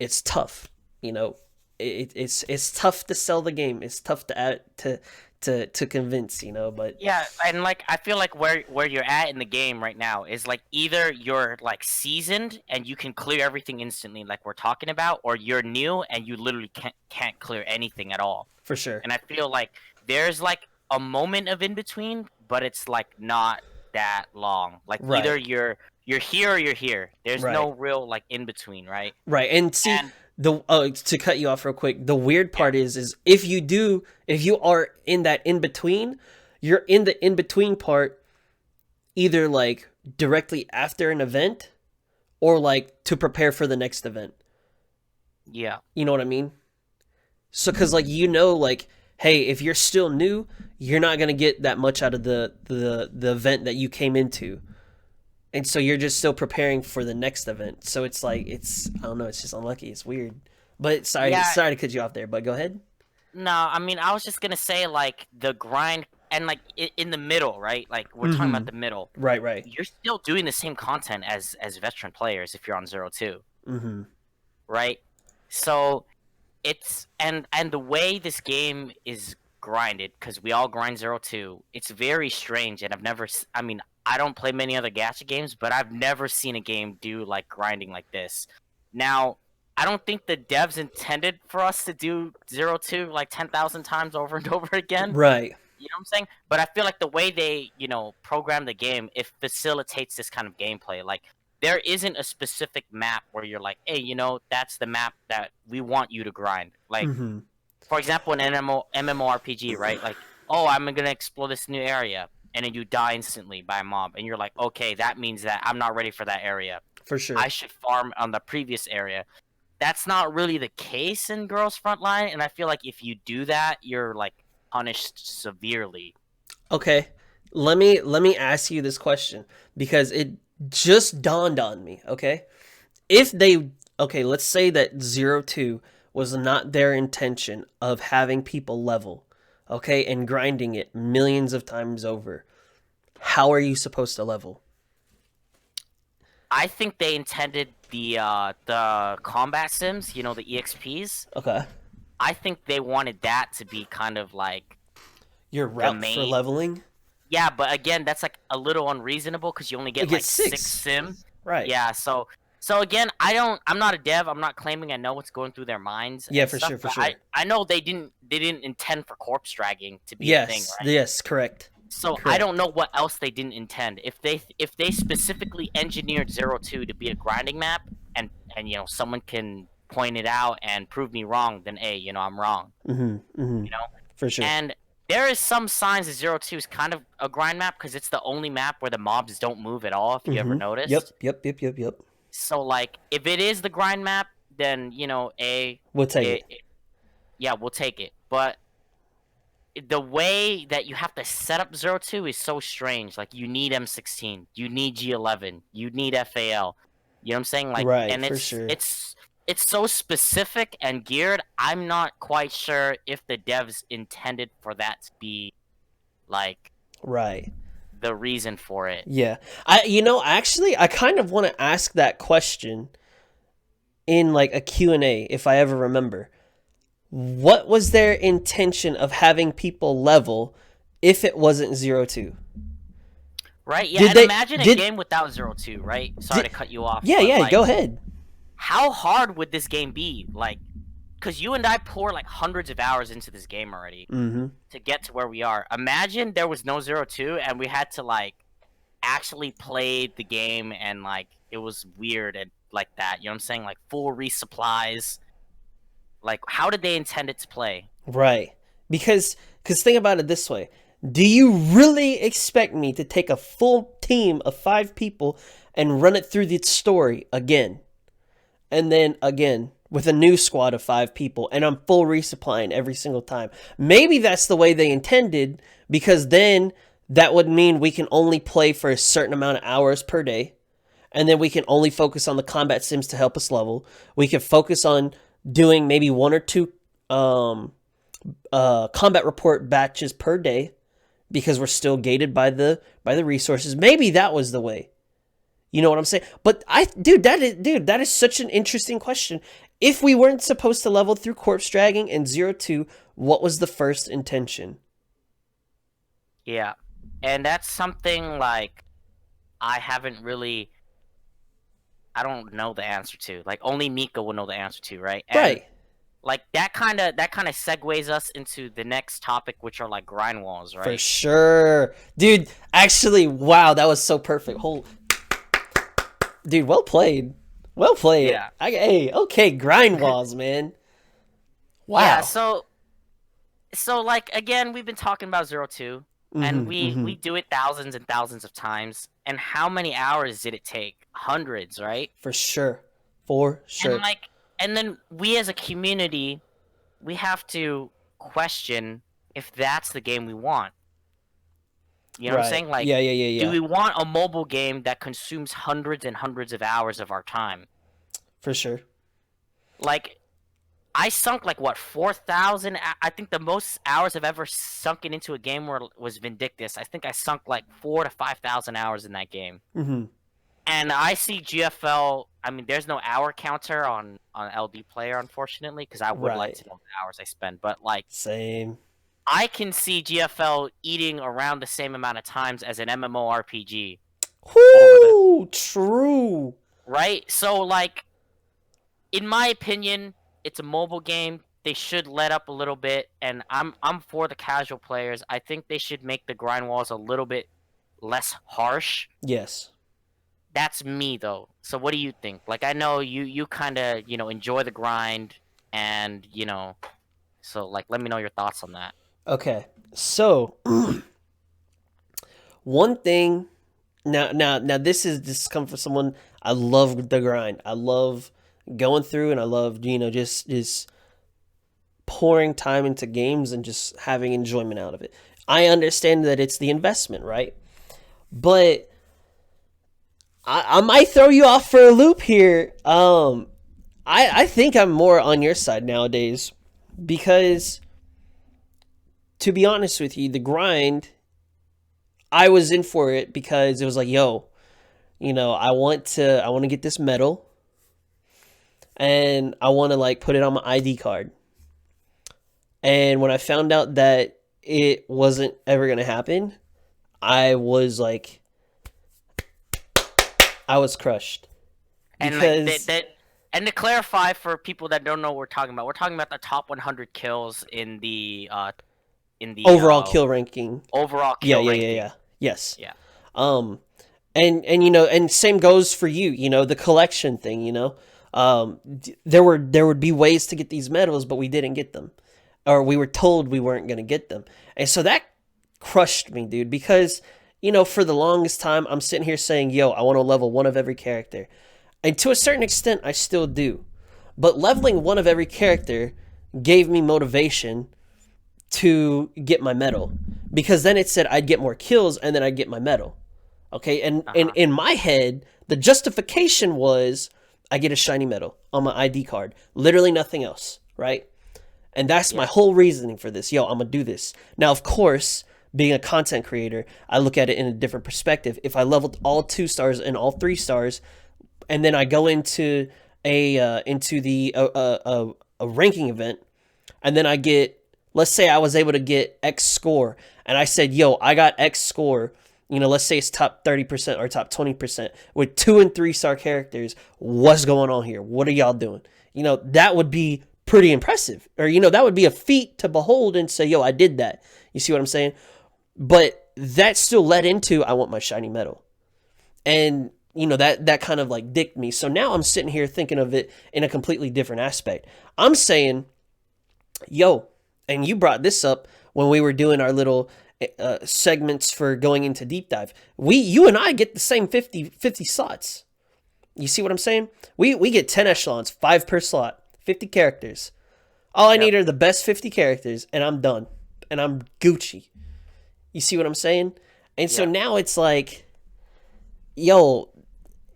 it's tough. You know, it's tough to sell the game. It's tough to add to convince. You know, but Yeah, and like I feel like where you're at in the game right now is like either you're like seasoned and you can clear everything instantly, like we're talking about, or you're new and you literally can't clear anything at all. for sure. And I feel like there's like a moment of in between, but it's like not that long. Like either Right. you're here or you're here. There's Right. no real like in between, right? Right. And see, And the to cut you off real quick, the weird yeah, part is if you are in that in between, you're in the in between part either like directly after an event or like to prepare for the next event. yeah. You know what I mean? So cuz like like hey, if you're still new, you're not going to get that much out of the event that you came into. And so you're just still preparing for the next event. So it's like I don't know, it's just unlucky. It's weird. But Yeah, sorry to cut you off there, but go ahead. no, I mean, I was just gonna say like the grind and like in the middle, right? Like we're talking about Mhm. the middle. Right, right. You're still doing the same content as veteran players if you're on 0-2, Mhm. right? So and the way this game is grinded, because we all grind 0-2, it's very strange, and I mean, I don't play many other gacha games, but I've never seen a game do like grinding like this. Now, I don't think the devs intended for us to do 0-2 like 10,000 times over and over again. Right. You know what I'm saying? But I feel like the way they, program the game, it facilitates this kind of gameplay. Like, there isn't a specific map where you're like, hey, that's the map that we want you to grind. Like, Mhm. for example, an MMORPG, right? Like, oh, I'm gonna explore this new area, and then you die instantly by a mob, and you're like, okay, that means that I'm not ready for that area. For sure. I should farm on the previous area. That's not really the case in Girls Frontline, and I feel like if you do that, you're like punished severely. Okay. Let me ask you this question because it just dawned on me, okay? If they okay, let's say that 02 was not their intention of having people level, okay, and grinding it millions of times over. How are you supposed to level? I think they intended the combat sims, the EXPs. Okay. I think they wanted that to be kind of like Your the route for main. leveling? Yeah, but again, that's like a little unreasonable because you only You get get like six six. sim. Right. Yeah, so again, I'm not a dev. I'm not claiming I know what's going through their minds Yeah, and for stuff. sure, for But sure. I know they didn't intend for corpse dragging to be a thing, Yes, right? yes, correct. So I Correct. don't know what else they didn't intend. If they specifically engineered 02 to be a grinding map, and someone can point it out and prove me wrong, then hey, I'm wrong. Mhm. Mhm. You know, For sure. and there is some signs that 02 is kind of a grind map because it's the only map where the mobs don't move at all. If you ever Mhm. Yep, noticed. yep, yep, yep, yep. So like, if it is the grind map, then We'll take it. yeah, we'll take it. But the way that you have to set up 02 is so strange. Like, you need M16, you need G11, you need FAL. You know what I'm saying? Like, Right, and for it's sure. it's it's so specific and geared. I'm not quite sure if the devs intended for that to be like Right. the reason for it. Yeah. Actually I kind of want to ask that question in like a Q&A if I ever remember. What was their intention of having people level if it wasn't 02? Right? Yeah, Did and they imagine a did game without 02, right? Sorry did to cut you off, Yeah, but yeah, like, go ahead. how hard would this game be? Like, because you and I pour like hundreds of hours into this game already Mhm. to get to where we are. Imagine there was no 02 and we had to like actually play the game, and like it was weird and like that. You know what I'm saying? Like full resupplies. Like, how did they intend it to play? Right. Because think about it this way. Do you really expect me to take a full team of 5 people and run it through the story again? And then again with a new squad of 5 people and I'm full resupplying every single time. Maybe that's the way they intended because then that would mean we can only play for a certain amount of hours per day and then we can only focus on the combat sims to help us level. We can focus on doing maybe 1 or 2 combat report batches per day because we're still gated by the resources. Maybe that was the way. You know what I'm saying? But that is such an interesting question. If we weren't supposed to level through corpse dragging in 0-2, what was the first intention? Yeah. And that's something like I don't know the answer to. Like only Mika will know the answer to, right? And Right. like that kind of segues us into the next topic, which are like grind walls, right? For sure. Dude, actually, wow, that was so perfect. Dude, well played. Well played. Yeah. Hey, okay, grind walls, man. Wow. Yeah, so like again, we've been talking about 0-2, and we do it thousands and thousands of times. And how many hours did it take? Hundreds, right? For sure. For sure. And then we as a community, we have to question if that's the game we want. You know what I'm saying? Like, yeah. do we want a mobile game that consumes hundreds and hundreds of hours of our time? For sure. Like, I sunk like what 4,000. I think the most hours I've ever sunken into a game was Vindictus. I think I sunk like 4,000 to 5,000 hours in that game. Mm-hmm. And I see GFL. I mean, there's no hour counter on LD Player, unfortunately, because I would like to know the hours I spend. But like, same. I can see GFL eating around the same amount of times as an MMORPG. Whoo, true. Right? So like, in my opinion, it's a mobile game. They should let up a little bit, and I'm for the casual players. I think they should make the grind walls a little bit less harsh. Yes. That's me though. So what do you think? Like I know you kind of, enjoy the grind and, so like let me know your thoughts on that. Okay. So one thing now this comes from someone. I love the grind. I love going through, and I love, just pouring time into games and just having enjoyment out of it. I understand that it's the investment, right? But I might throw you off for a loop here. I think I'm more on your side nowadays because, to be honest with you, the grind, I was in for it because it was like, yo, I want to get this medal, and I want to like put it on my ID card. And when I found out that it wasn't ever going to happen, I was like, I was crushed. Because... And to clarify for people that don't know what we're talking about the top 100 kills in the overall kill ranking. Overall kill ranking. Yeah. Yes. Yeah. And and same goes for you, the collection thing, there would be ways to get these medals, but we didn't get them. Or we were told we weren't going to get them. And so that crushed me, dude, because for the longest time, I'm sitting here saying, yo, I want to level one of every character. And to a certain extent, I still do. But leveling one of every character gave me motivation to get my medal. Because then it said I'd get more kills and then I'd get my medal. Okay? And in my head, the justification was I get a shiny medal on my ID card. Literally nothing else, right? And that's my whole reasoning for this. Yo, I'm going to do this. Now, of course, being a content creator, I look at it in a different perspective. If I leveled all 2 stars and all 3 stars, and then I go into a ranking event, and then I get, let's say I was able to get X score, and I said, yo, I got X score, let's say it's top 30% or top 20% with 2 and 3 star characters. What's going on here? What are y'all doing? That would be pretty impressive. Or, that would be a feat to behold and say, yo, I did that. You see what I'm saying? But that still led into, I want my shiny medal. And, that kind of like dicked me. So now I'm sitting here thinking of it in a completely different aspect. I'm saying, yo, and you brought this up when we were doing our little segments for going into deep dive. You and I get the same 50 slots. You see what I'm saying? We get 10 echelons, 5 per slot, 50 characters. All I need are the best 50 characters, and I'm done. And I'm Gucci. You see what I'm saying? And so now it's like, yo,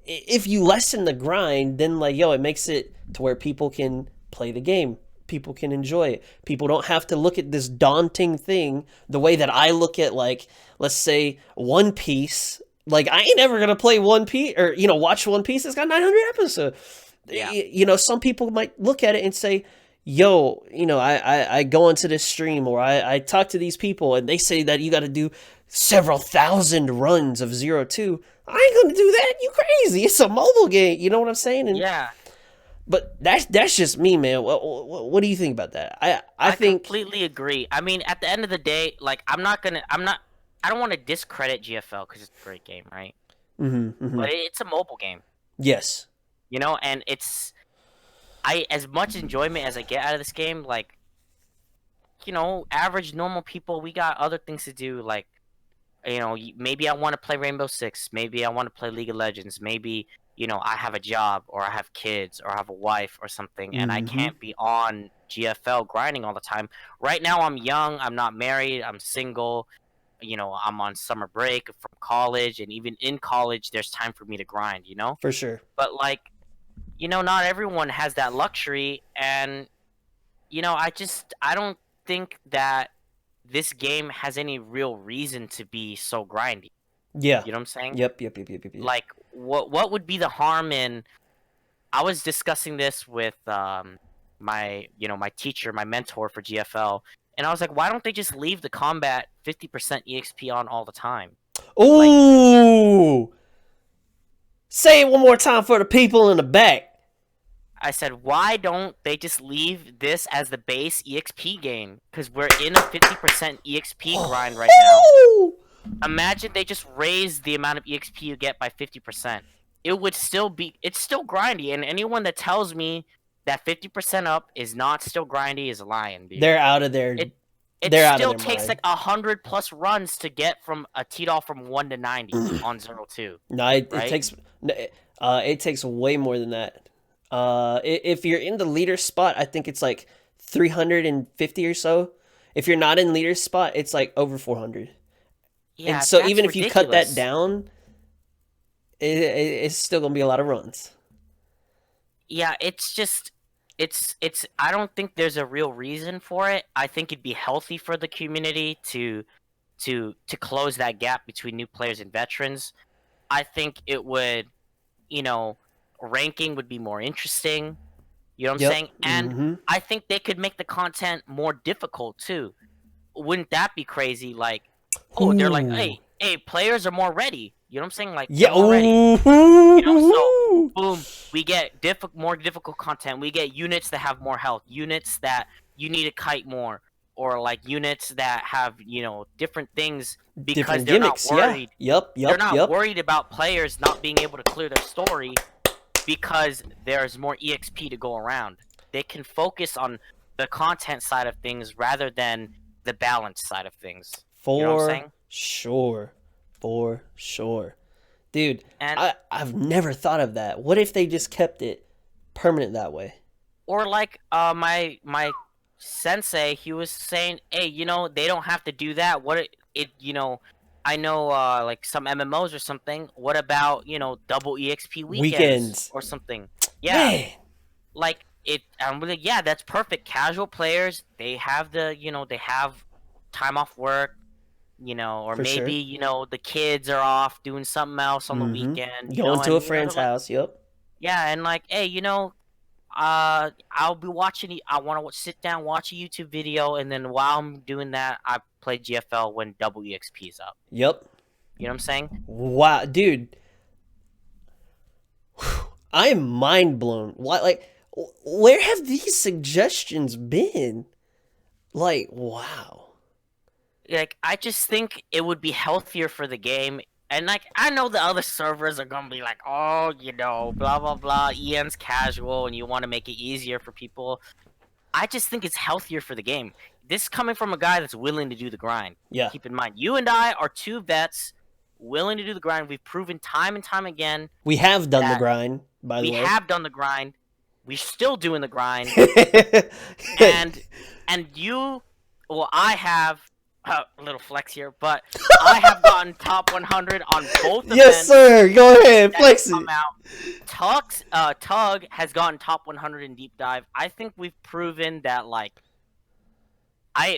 if you lessen the grind, then like, yo, it makes it to where people can play the game. People can enjoy it. People don't have to look at this daunting thing the way that I look at, like, let's say One Piece. Like, I ain't ever gonna play One Piece or, you know, watch One Piece. It's got 900 episodes. Yeah. You know, some people might look at it and say, yo, you know, I go into this stream or I talk to these people and they say that you got to do several thousand runs of 0-2. I ain't gonna do that. You crazy? It's a mobile game. You know what I'm saying? And, Yeah. but that's just me, man. What do you think about that? I think completely agree. I mean, at the end of the day, like I don't want to discredit GFL because it's a great game, right? But it's a mobile game, yes, you know, and as much enjoyment as I get out of this game, like, you know, average normal people, we got other things to do. Like, you know, maybe I want to play Rainbow Six, maybe I want to play League of Legends, maybe, you know, I have a job or I have kids or I have a wife or something, and I can't be on GFL grinding all the time. Right now, I'm young, I'm not married, I'm single, you know, I'm on summer break from college, and even in college, there's time for me to grind, you know? for sure. But, like, you know, not everyone has that luxury, and, you know, I don't think that this game has any real reason to be so grindy. Yeah. You know what I'm saying? Yep. Like, what would be the harm in? I was discussing this with my teacher, my mentor for GFL, and I was like, why don't they just leave the combat 50% EXP on all the time? Ooh. Like, say it one more time for the people in the back. I said, why don't they just leave this as the base EXP game? Because we're in a 50% EXP grind right now. Imagine they just raise the amount of EXP you get by 50%. It's still grindy, and anyone that tells me that 50% up is not still grindy is lying, dude. They're out of their. It still takes like 100+ runs to get from a T-Doll from 1 to 90 on 0-2. No, it takes way more than that. If you're in the leader spot, I think it's like 350 or so. If you're not in leader spot, it's like over 400. Yeah, and so that's even ridiculous. if you cut that down, it's still gonna be a lot of runs. Yeah, it's I don't think there's a real reason for it. I think it'd be healthy for the community to close that gap between new players and veterans. I think it would, you know, ranking would be more interesting. You know what I'm saying? And I think they could make the content more difficult too. Wouldn't that be crazy? Like, oh, they're like, hey, players are more ready. You know what I'm saying? Like, yeah, already. You know, so boom, we get more difficult content. We get units that have more health, units that you need to kite more, or like units that have, you know, different things because different they're gimmicks, not worried. Yeah. They're not worried about players not being able to clear their story because there's more EXP to go around. They can focus on the content side of things rather than the balance side of things. For you know what I'm saying? Sure. Dude, and I've never thought of that. What if they just kept it permanent that way? Or like my sensei, he was saying, hey, you know, they don't have to do that. What it you know, I know like some MMOs or something. What about, you know, double EXP weekends or something? Yeah. Man. Like I'm like, yeah, that's perfect. Casual players, they have they have time off work, you know, or maybe, sure. you know, the kids are off doing something else on the weekend. Going to a friend's house, yep. Yeah, and like, hey, you know, I'll be watching. I want to sit down, watch a YouTube video, and then while I'm doing that, I play GFL when double EXP is up. Yep. You know what I'm saying? Wow, dude. I am mind blown. Like, where have these suggestions been? Like, wow. Like, I just think it would be healthier for the game. And, like, I know the other servers are going to be like, oh, you know, blah, blah, blah. EN's casual and you want to make it easier for people. I just think it's healthier for the game. This is coming from a guy that's willing to do the grind. Yeah. Keep in mind, you and I are two vets willing to do the grind. We've proven time and time again. We have done the grind, by the way. We have done the grind. We're still doing the grind. and you, well, I have a little flex here, but I have gotten top 100 on both Yes, events sir. Go ahead, that have flex come it. out. Tug has gotten top 100 in deep dive. I think we've proven that like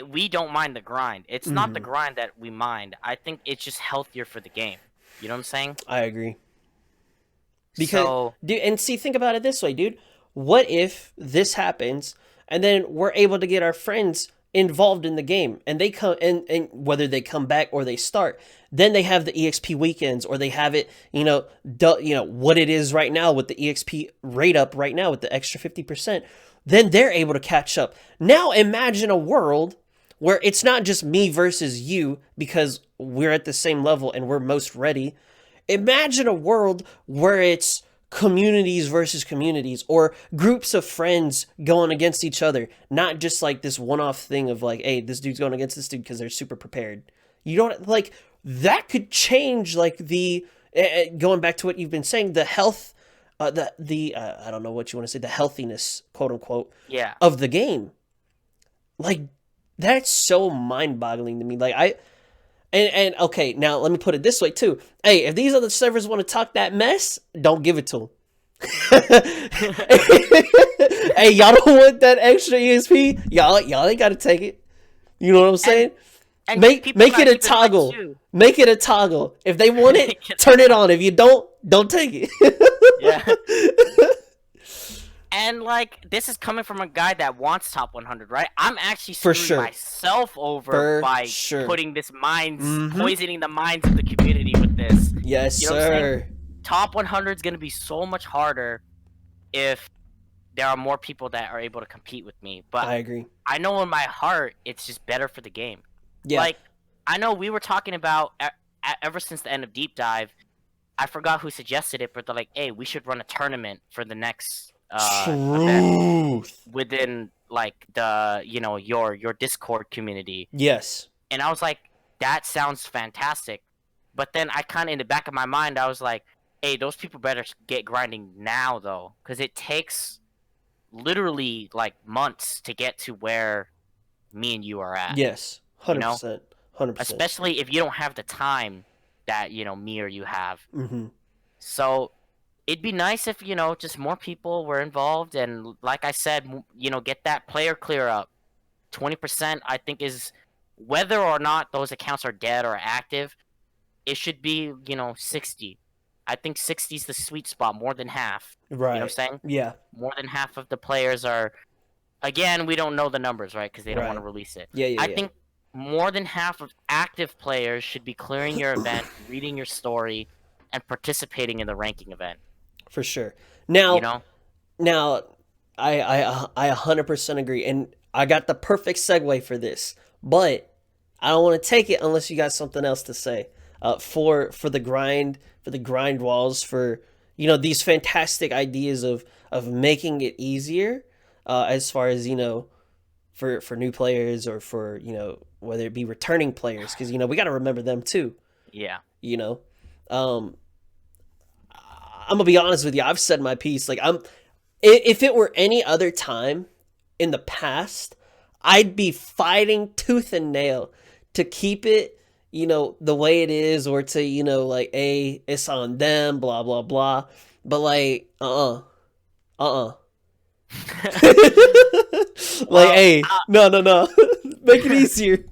we don't mind the grind. It's not the grind that we mind. I think it's just healthier for the game. You know what I'm saying? I agree. Because, So dude, and see, think about it this way, dude. What if this happens, and then we're able to get our friends involved in the game, and they come, and whether they come back or they start, then they have the EXP weekends, or they have it, what it is right now with the EXP rate up right now with the extra 50%. Then they're able to catch up. Now imagine a world where it's not just me versus you because we're at the same level and we're most ready. Imagine a world where it's communities versus communities or groups of friends going against each other, not just like this one-off thing of like, hey, this dude's going against this dude because they're super prepared. You don't like that could change like the going back to what you've been saying, the health, the I don't know what you want to say, the healthiness, quote unquote, yeah. of the game. Like that's so mind-boggling to me. Like and okay, now let me put it this way too. Hey, if these other servers want to talk that mess, don't give it to them. Hey, y'all don't want that extra ESP? Y'all ain't got to take it. You know what I'm saying? And Make people it not a even toggle. like you. Make it a toggle. If they want it, turn it on. If you don't take it. Yeah. And like this is coming from a guy that wants top 100, right? I'm actually For screwing sure. myself over For by sure. putting this poisoning the minds of the community with this. Yes, You know what I'm saying? sir. Top 100 is going to be so much harder if there are more people that are able to compete with me. But I agree. I know in my heart it's just better for the game. Yeah. Like I know we were talking about ever since the end of Deep Dive. I forgot who suggested it, but they're like, "Hey, we should run a tournament for the next event Truth. within like the your Discord community." Yes. And I was like, "That sounds fantastic," but then I kind of in the back of my mind I was like, "Hey, those people better get grinding now though, because it takes literally like months to get to where me and you are at." Yes. You know, 100%. 100%. especially if you don't have the time that me or you have. Mm-hmm. So it'd be nice if just more people were involved, and like I said, get that player clear up. 20% I think is whether or not those accounts are dead or active. It should be 60. I think 60 is the sweet spot, more than half. Right. You know what I'm saying? Yeah. More than half of the players are. Again, we don't know the numbers, right? Because they don't want to Right. release it. Yeah, I think more than half of active players should be clearing your event, reading your story, and participating in the ranking event. For sure. Now, You know? now, I 100% agree, and I got the perfect segue for this, but I don't want to take it unless you got something else to say. For the grind walls, for these fantastic ideas of making it easier, as far as for new players or for whether it be returning players, because we got to remember them too. Yeah. Um, I'm gonna be honest with you. I've said my piece. Like if it were any other time in the past, I'd be fighting tooth and nail to keep it, the way it is, or to, like, it's on them, blah blah blah. But like, like, hey, no, make it easier.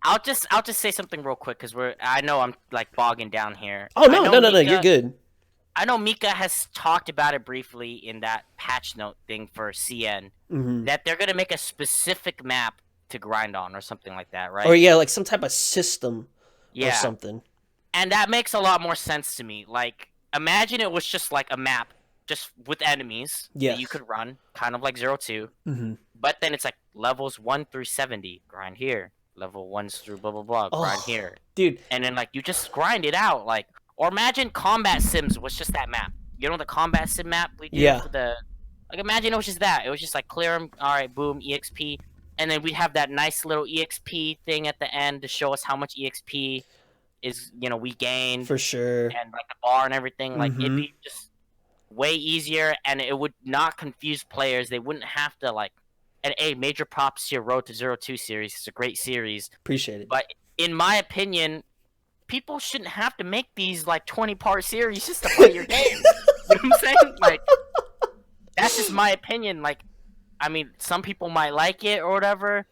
I'll just say something real quick because I know I'm like bogging down here. Oh no, you're good. I know Mika has talked about it briefly in that patch note thing for CN, that they're gonna make a specific map to grind on or something like that, right? Or yeah, like some type of system or Yeah. something. And that makes a lot more sense to me. Like, imagine it was just like a map, just with enemies that you could run, kind of like 0-2. But then it's like levels 1 through 70, grind here. Level 1s through blah blah blah, grind here. Dude. And then like you just grind it out, like. Or imagine Combat Sims was just that map. You know the Combat Sim map we do for the. Like, imagine it was just that. It was just like clear them. All right, boom, EXP, and then we'd have that nice little EXP thing at the end to show us how much EXP is we gained For sure. and like the bar and everything. Like it'd be just way easier, and it would not confuse players. They wouldn't have to like And major props to your Road to Zero Two series. It's a great series. Appreciate it. But in my opinion, people shouldn't have to make these like 20-part series just to play your game. You know what I'm saying? Like, that's just my opinion. Like, I mean, some people might like it or whatever,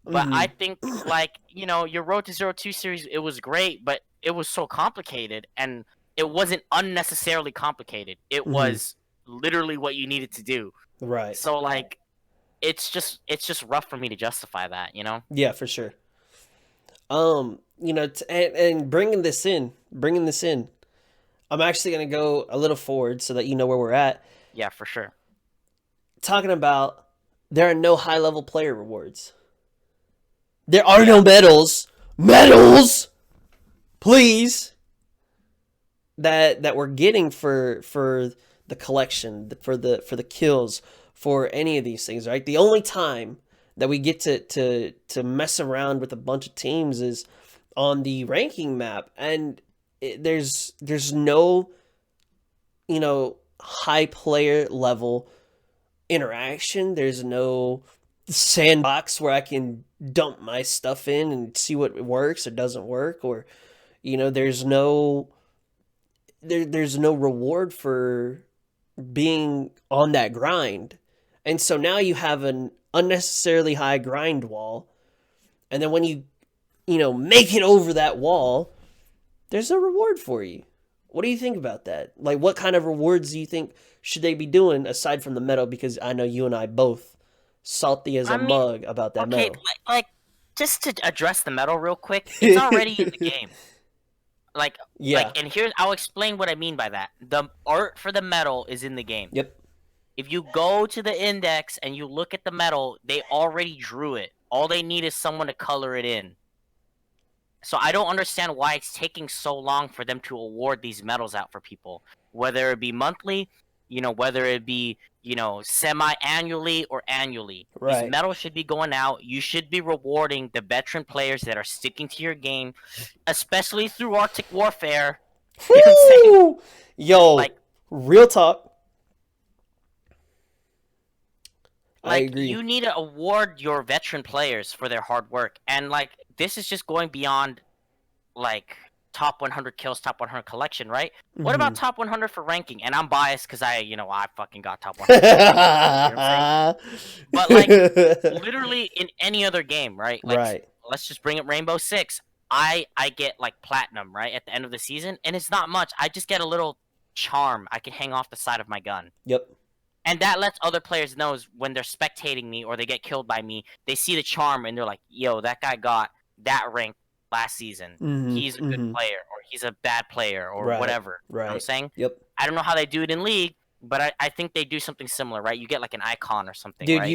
but I think like, you know, your Road to Zero Two series, it was great, but it was so complicated, and it wasn't unnecessarily complicated. It was literally what you needed to do. Right. So like, it's just rough for me to justify that, you know? Yeah, for sure. You know, and bringing this in, I'm actually going to go a little forward so that you know where we're at. Yeah, for sure. Talking about there are no high-level player rewards. There are no medals. Medals! Please! That we're getting for the collection, for the kills, for any of these things, right? The only time that we get to mess around with a bunch of teams is on the ranking map, and there's no, you know, high player level interaction. There's no sandbox where I can dump my stuff in and see what works or doesn't work, or, you know, there's no reward for being on that grind. And so now you have an unnecessarily high grind wall, and then when you know, make it over that wall, there's no reward for you. What do you think about that? Like, what kind of rewards do you think should they be doing aside from the medal? Because I know you and I both salty as a mug about that medal. Like, just to address the medal real quick, it's already in the game. Like, and I'll explain what I mean by that. The art for the medal is in the game. Yep. If you go to the index and you look at the medal, they already drew it. All they need is someone to color it in. So I don't understand why it's taking so long for them to award these medals out for people. Whether it be monthly, you know, whether it be, you know, semi-annually or annually. Right. These medals should be going out. You should be rewarding the veteran players that are sticking to your game, especially through Arctic Warfare. You know what I'm saying? Yo, like, real talk. Like, I agree. You need to award your veteran players for their hard work. And, like, this is just going beyond, like, top 100 kills, top 100 collection, right? What about top 100 for ranking? And I'm biased because I fucking got top 100. You know what I'm saying? But, like, literally in any other game, right? Like, let's just bring up Rainbow Six. I get, like, platinum, right, at the end of the season. And it's not much. I just get a little charm I can hang off the side of my gun. Yep. And that lets other players know when they're spectating me or they get killed by me, they see the charm and they're like, yo, that guy got that rank last season. He's a good player, or he's a bad player, or whatever. Right. You know what I'm saying? Yep. I don't know how they do it in League, but I think they do something similar, right? You get like an icon or something, dude, right?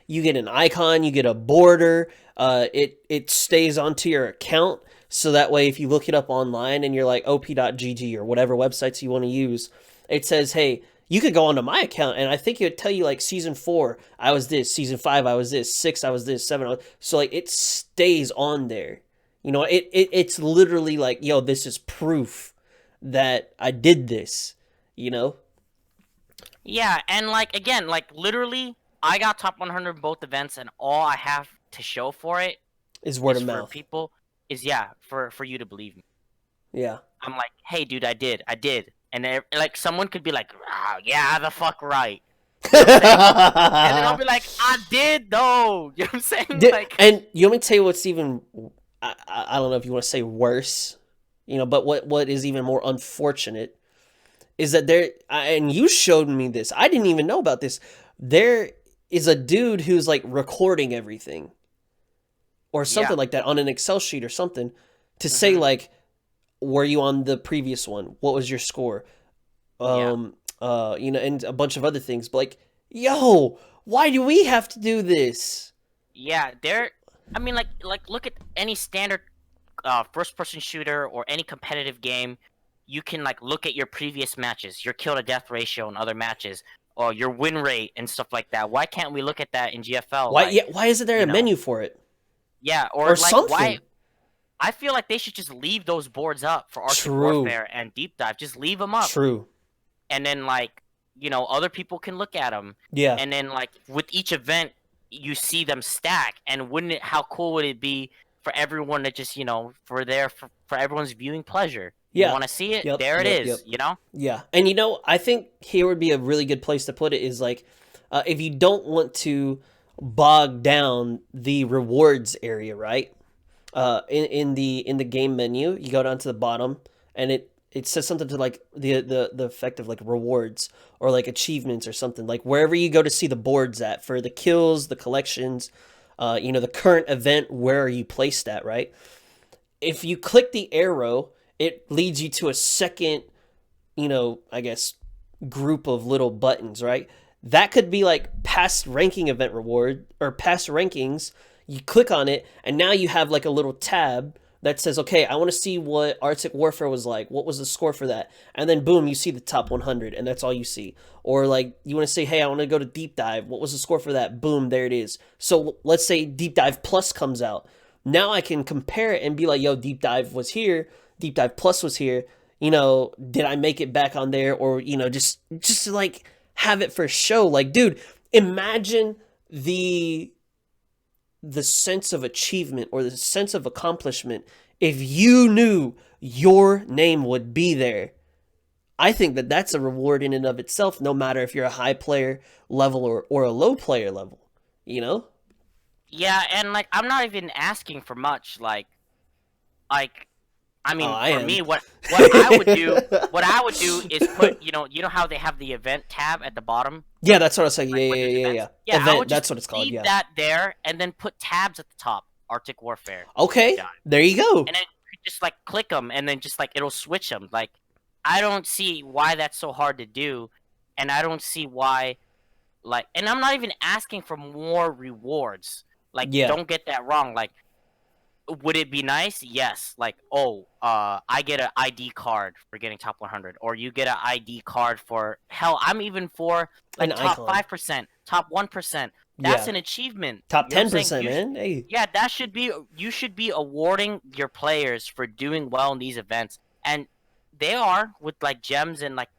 you get an icon, you get a border, it stays onto your account, so that way if you look it up online and you're like op.gg or whatever websites you want to use, it says, hey, you could go onto my account, and I think it would tell you, like, season 4, I was this, season 5, I was this, 6, I was this, 7, so, like, it stays on there. You know, it's literally like, yo, this is proof that I did this, you know? Yeah, and, like, again, like, literally, I got top 100 in both events, and all I have to show for it is word of mouth. For people, is, for you to believe me. Yeah. I'm like, hey, dude, I did. And like, someone could be like, oh, yeah, the fuck right. You know what I'm and then I'll be like, I did though. You know what I'm saying? Like, and you want me to tell you what's even, I don't know if you want to say worse, you know, but what is even more unfortunate is that and you showed me this, I didn't even know about this. There is a dude who's like recording everything or something like that on an Excel sheet or something to say like, were you on the previous one? What was your score? You know, and a bunch of other things. But like, yo, why do we have to do this? Yeah, I mean, like look at any standard first-person shooter or any competitive game. You can like look at your previous matches, your kill to death ratio in other matches, or your win rate and stuff like that. Why can't we look at that in GFL? Why isn't there a menu for it? Yeah, or like, something. Why? I feel like they should just leave those boards up for Arctic Warfare and Deep Dive. Just leave them up. True. And then, like, you know, other people can look at them. Yeah. And then, like, with each event, you see them stack, and wouldn't it? How cool would it be for everyone to just for everyone's viewing pleasure? You Yeah. want to see it? Yep. There it Yep. is. Yep. You know? Yeah. And I think here would be a really good place to put it is like, if you don't want to bog down the rewards area, right? In the game menu, you go down to the bottom, and it says something to like the effect of like rewards or like achievements or something. Like wherever you go to see the boards at for the kills, the collections, the current event, where are you placed at, right? If you click the arrow, it leads you to a second, I guess, group of little buttons, right? That could be like past ranking event reward or past rankings. You click on it, and now you have like a little tab that says, okay, I want to see what Arctic Warfare was like. What was the score for that? And then boom, you see the top 100, and that's all you see. Or like you want to say, hey, I want to go to Deep Dive. What was the score for that? Boom, there it is. So let's say Deep Dive Plus comes out. Now I can compare it and be like, yo, Deep Dive was here. Deep Dive Plus was here. Did I make it back on there? Or, just to like have it for show. Like, dude, imagine the sense of achievement or the sense of accomplishment if you knew your name would be there. I think that that's a reward in and of itself, no matter if you're a high player level or a low player level, you know? Yeah, and like I'm not even asking for much. Like I Oh, mean, I for am. me, what I would do is put, how they have the event tab at the bottom, Yeah, that's what I was saying. Yeah, like yeah, where there's yeah, events. yeah. Yeah, I Event, would just that's what it's called, leave yeah. that there and then put tabs at the top. Arctic Warfare, Deep Okay, Dive, there you go. and then you just like click them, and then just like it'll switch them. Like, I don't see why that's so hard to do, and I don't see why. Like, and I'm not even asking for more rewards. Like, Yeah, don't get that wrong. Like, would it be nice? Yes. Like, oh, I get an ID card for getting top 100, or you get an ID card for hell. I'm even for an like top icon. 5%, top 1%. That's Yeah. an achievement. Top You know what I'm saying? 10%, man. Hey, Yeah, that should be. You should be awarding your players for doing well in these events, and they are with like gems and like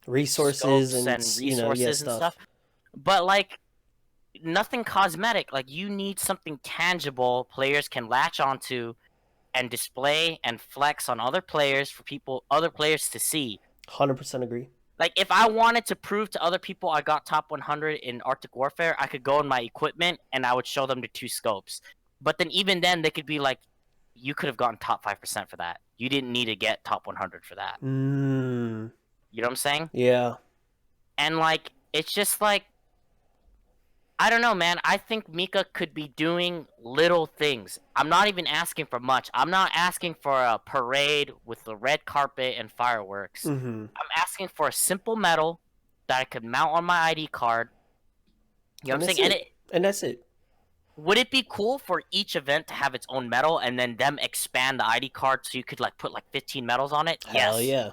resources scopes and, and yeah, resources and stuff. stuff. But like nothing cosmetic. Like you need something tangible players can latch onto and display and flex on other players to see. 100% agree. Like if I wanted to prove to other people I got top 100 in Arctic Warfare, I could go in my equipment and I would show them the two scopes. But then even then they could be like, you could have gotten top 5% for that. You didn't need to get top 100 for that. Mm, You know what I'm saying? yeah. And like it's just like I don't know, man. I think Mika could be doing little things. I'm not even asking for much. I'm not asking for a parade with the red carpet and fireworks. Mm-hmm. I'm asking for a simple medal that I could mount on my ID card. You know what And I'm that's saying? And it. And that's it. would it be cool for each event to have its own medal and then them expand the ID card so you could like put like 15 medals on it? Hell Yes. yeah.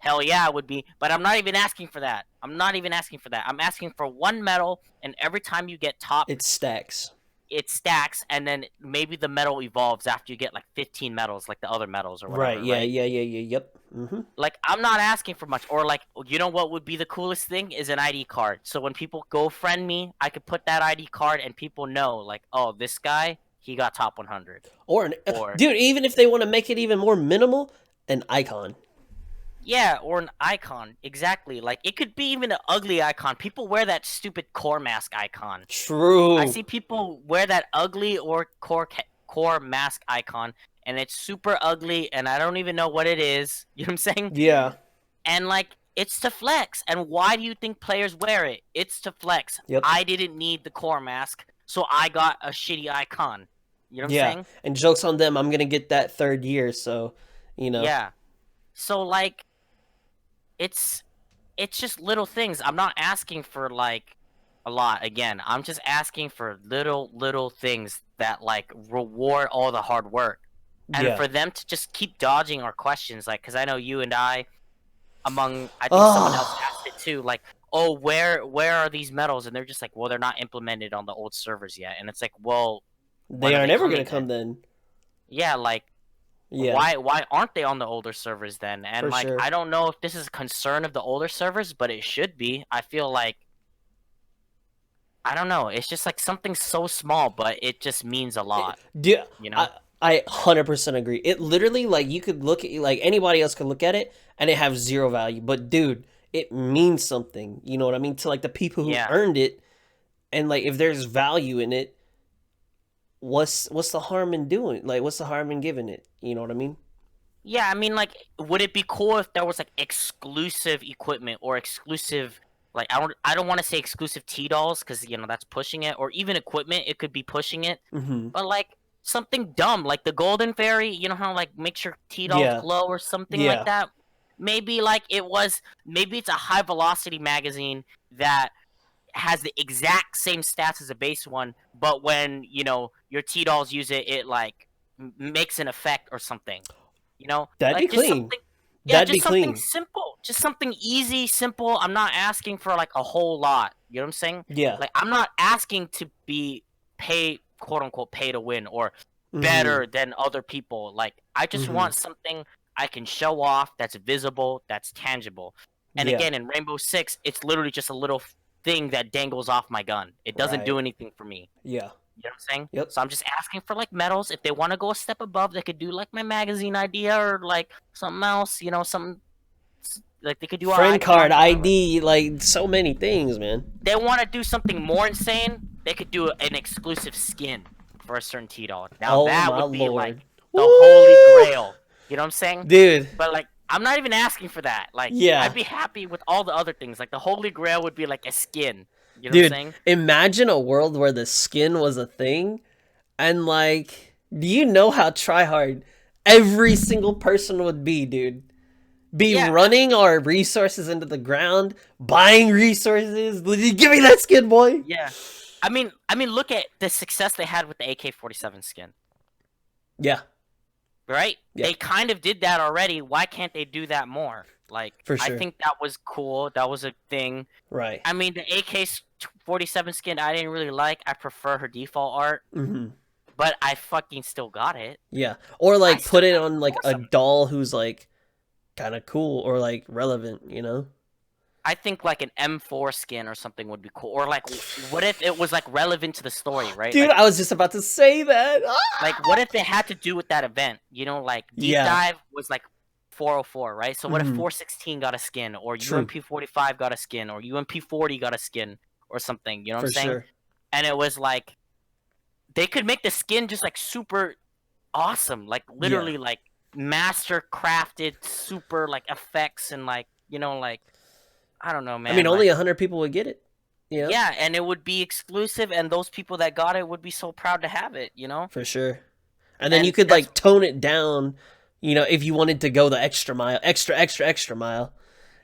Hell yeah, it would be. But I'm not even asking for that. I'm not even asking for that. I'm asking for one medal, and every time you get top, It stacks. it stacks, and then maybe the medal evolves after you get like 15 medals, like the other medals or Right. whatever, Yeah. right? Yeah. Yeah. Yeah. Yep. Mm-hmm. Like I'm not asking for much. Or like, you know what would be the coolest thing is an ID card. So when people go friend me, I could put that ID card, and people know like, oh, this guy, he got top 100. Or Dude, even if they want to make it even more minimal, an icon. yeah, or an icon. Exactly. Like it could be even an ugly icon. People wear that stupid core mask icon. I True. see people wear that ugly or core mask icon, and it's super ugly, and I don't even know what it is. You know what I'm saying? Yeah. And like, it's to flex. And why do you think players wear it? It's to flex. Yep. I didn't need the core mask, so I got a shitty icon. You know what I'm Yeah. saying? And jokes on them. I'm gonna get that third year. So, Yeah. So like, it's just little things. I'm not asking for like a lot. Again, I'm just asking for little things that like reward all the hard work, and Yeah. for them to just keep dodging our questions. Like, because I know you and I think someone else Oh, asked it too. Like, oh, where are these medals? And they're just like, well, they're not implemented on the old servers yet. And it's like, well, they when are are they never gonna coming come then? then. Yeah, like Yeah, why aren't they on the older servers then? And for like sure. I don't know if this is a concern of the older servers, but it should be. I feel like I don't know. It's just like something so small, but it just means a lot. Do You know? I 100% agree. It literally, like, you could look at, like, anybody else could look at it and it have zero value, but dude, it means something. You know what I mean? To like the people who Yeah. earned it, and like if there's value in it, what's the harm in doing? Like, what's the harm in giving it? You know what I mean? Yeah, I mean, like, would it be cool if there was like exclusive equipment or exclusive, like, I don't want to say exclusive T dolls because that's pushing it, or even equipment, it could be pushing it, Mm-hmm. but like something dumb like the Golden Fairy, you know how like makes your T dolls Yeah. glow or something like Yeah. that. Maybe like maybe it's a high velocity magazine that has the exact same stats as a base one, but when your T dolls use it, it like makes an effect or something. That'd be Like just clean. something. Yeah, That'd be just something clean. simple, just something easy, simple. I'm not asking for like a whole lot. You know what I'm saying? Yeah. Like I'm not asking to be pay quote unquote pay to win or Mm-hmm. better than other people. Like I just Mm-hmm. want something I can show off that's visible, that's tangible. And Yeah. again, in Rainbow Six, it's literally just a little thing that dangles off my gun. It doesn't do Right. anything for me. Yeah. You know what I'm saying? Yep. So I'm just asking for like medals. If they want to go a step above, they could do like my magazine idea or like something else. Something like they could do our Friend card, icons, whatever. ID, like so many things, man. They want to do something more insane. They could do an exclusive skin for a certain T doll. Now Oh that my would be like lord. the holy Woo! grail. You know what I'm saying? Dude. But like, I'm not even asking for that. Like, Yeah. I'd be happy with all the other things. Like the holy grail would be like a skin. You know what I'm Dude, saying? imagine a world where the skin was a thing, and like, do you know how tryhard every single person would be, dude? Be Yeah, running our resources into the ground, buying resources. Give me that skin, boy. yeah. I mean, look at the success they had with the AK-47 skin, Yeah, right? yeah, They kind of did that already. Why can't they do that more? Like, for I sure. think that was cool. That was a thing. Right. I mean, the AK-47 skin I didn't really like. I prefer her default art, Mm-hmm. but I fucking still got it. Yeah, or I like still put it got on like a awesome. doll who's like kind of cool or like relevant, you know? I think like an M4 skin or something would be cool. Or like, what if it was like relevant to the story, right? Dude, I was just about to say that. Like Ah! what if it had to do with that event? Like deep Yeah. dive was like 404, right? So what if Mm-hmm. 416 got a skin, or True. UMP 45 got a skin, or UMP 40 got a skin, or something? You know what I'm For saying? sure. And it was like they could make the skin just like super awesome, like Yeah. literally like master crafted super like effects and like like I don't know, I mean, man. only Like 100 people would get it. You know? yeah, and it would be exclusive, and those people that got it would be so proud to have it. For sure. And then you And could that's like tone it down, if you wanted to go the extra mile, extra mile.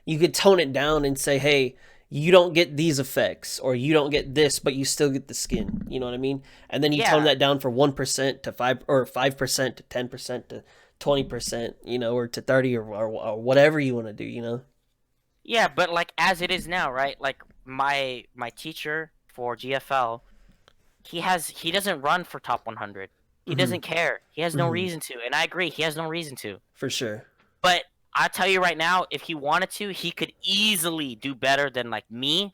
You could tone it down and say, "Hey, you don't get these effects or you don't get this, but you still get the skin." You know what I mean? And then you tone yeah. that down for 1% to 5 or 5% to 10% to 20%, or to 30 or whatever you want to do, Yeah, but like as it is now, right? Like my teacher for GFL, he doesn't run for top 100. He Mhm. doesn't care. He has no Mhm. reason to, and I agree. He has no reason to. For sure. But I tell you right now, if he wanted to, he could easily do better than like me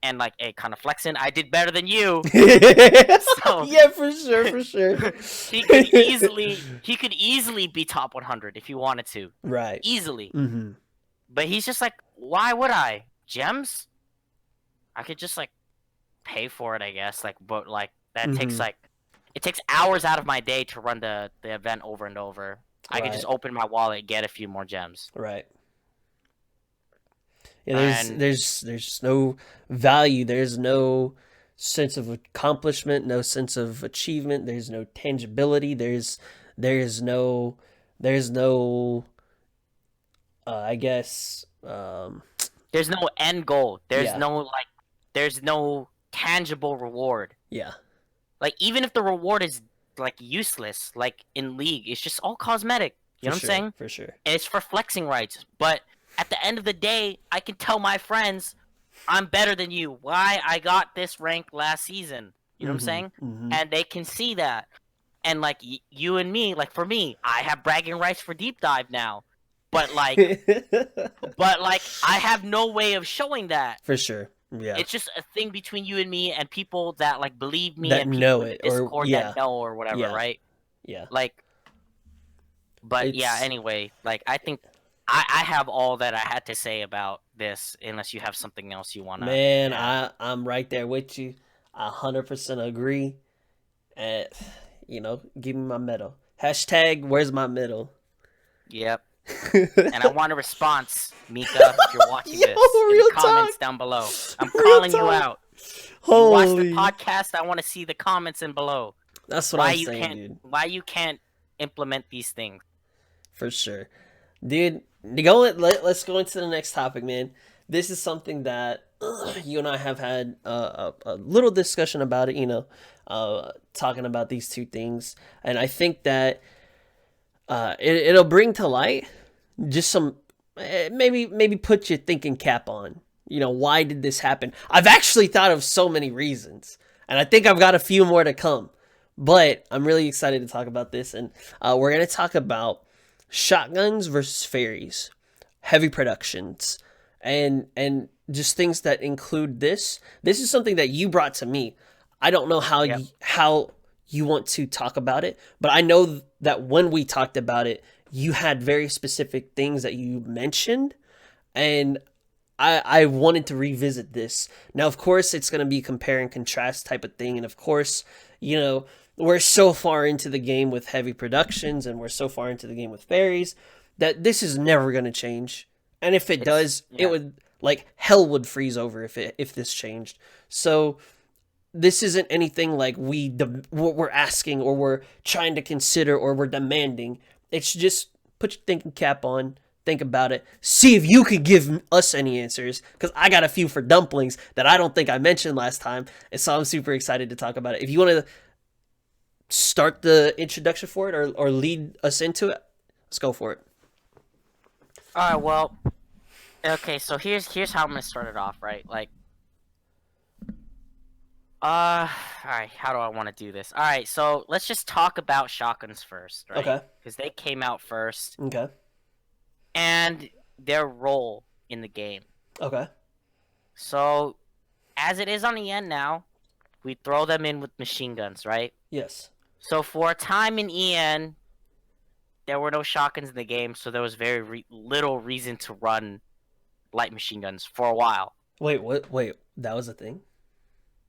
and like a kind of flexing. I did better than you, so Yeah, for sure, for sure. he could easily be top 100 if he wanted to, Right. easily. Mhm. But he's just like, why would I? Gems? I could just like pay for it, I guess. Like, but like that takes Mhm. like it takes hours out of my day to run the event over and over. I could just Right. open my wallet, get a few more gems, Right. Yeah, there's and there's there's no value. There's no sense of accomplishment, no sense of achievement. There's no tangibility. There's no there's no I guess there's no end goal. There's yeah. no like, there's no tangible reward. Yeah. Like even if the reward is like useless, like in League, it's just all cosmetic. You For know what I'm sure. saying? For sure. And it's for flexing rights. But at the end of the day, I can tell my friends I'm better than you. Why I got this rank last season. You know what I'm Mhm. saying? Mhm. And they can see that. And like you and me, like for me, I have bragging rights for deep dive now. But like I have no way of showing that. For sure. Yeah. It's just a thing between you and me and people that like believe me That and people know in the it, or Discord yeah, that know or whatever, yeah, right? yeah. Like, but yeah. It's Anyway, like I think I have all that I had to say about this. Unless you have something else you wanna man, add. I'm right there with you. 100% agree. And give me my medal. Hashtag where's my medal? Yep. And I want a response, Mika, if you're watching Yo, this, in the real talk. comments down below. I'm Real calling you talk. out. You watch the Holy. podcast. I want to see the comments in below. That's what Why I'm you saying, can't? dude. Why you can't implement these things? For sure. Dude, let's go into the next topic, man. This is something that you and I have had a little discussion about it, talking about these two things. And I think that it'll bring to light just some, maybe put your thinking cap on. Why did this happen? I've actually thought of so many reasons, and I think I've got a few more to come. But I'm really excited to talk about this, and we're gonna talk about shotguns versus fairies, heavy productions, and just things that include this. This is something that you brought to me. I don't know Yep. how you want to talk about it, but I know that when we talked about it, you had very specific things that you mentioned, and I wanted to revisit this. Now, of course, it's going to be compare and contrast type of thing. And of course, we're so far into the game with heavy productions and we're so far into the game with fairies that this is never going to change. And if it does, it Yeah. would, like, hell would freeze over if this changed. So this isn't anything like we're asking or we're trying to consider or we're demanding. It's just put your thinking cap on, think about it, see if you could give us any answers, because I got a few for dumplings that I don't think I mentioned last time, and so I'm super excited to talk about it. If you want to start the introduction for it or lead us into it, let's go for it. All right. Well. Okay. So here's how I'm gonna start it off. Right. Like. All right. How do I want to do this? All right. So let's just talk about shotguns first, right? Okay. Because they came out first, Okay. and their role in the game. Okay. So, as it is on the end now, we throw them in with machine guns, right? Yes. So for a time in EN, there were no shotguns in the game, so there was very little reason to run light machine guns for a while. Wait, what? Wait, that was a thing?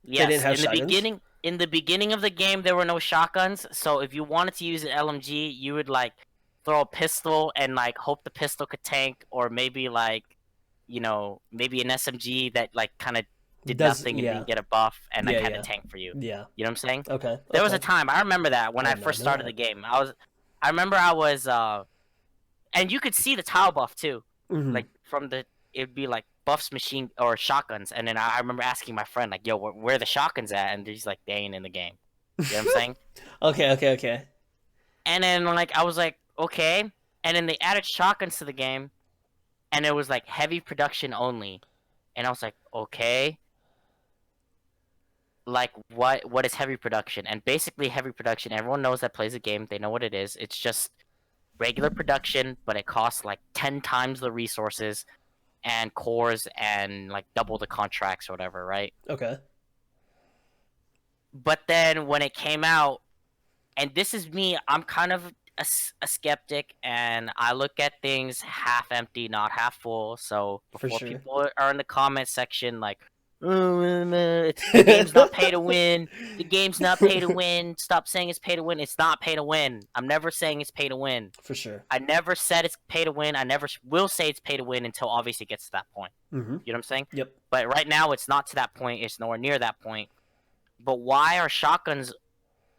They didn't Yes, have shotguns? in the beginning of the game, there were no shotguns. So if you wanted to use an LMG, you would like throw a pistol and like hope the pistol could tank, or maybe like, maybe an SMG that like kind of did nothing and Yeah. didn't get a buff and like Yeah, had yeah. a tank for you. Yeah. You know what I'm saying? Okay. There was a Okay. time I remember that when I I did not first know started the that. game. I remember I was and you could see the tile buff too. Mm-hmm. Like from it'd be like buffs machine or shotguns, and then I remember asking my friend like, "Yo, where are the shotguns at?" And he's like, "They ain't in the game." You know what I'm saying? Okay, okay, okay. And then like I was like, "Okay," and then they added shotguns to the game, and it was like heavy production only, and I was like, "Okay." Like what is heavy production? And basically heavy production, everyone knows that plays a game, they know what it is. It's just regular production, but it costs like 10 times the resources and cores and like double the contracts or whatever, right? Okay. But then when it came out, and this is me, I'm kind of a skeptic, and I look at things half empty, not half full. So For before sure. people are in the comment section like, "Oh, the game's not pay to win. The game's not pay to win. Stop saying it's pay to win. It's not pay to win. I'm never saying it's pay to win. For sure. I never said it's pay to win. I never will say it's pay to win until obviously it gets to that point. Mm-hmm. You know what I'm saying? Yep. But right now it's not to that point. It's nowhere near that point. But why are shotguns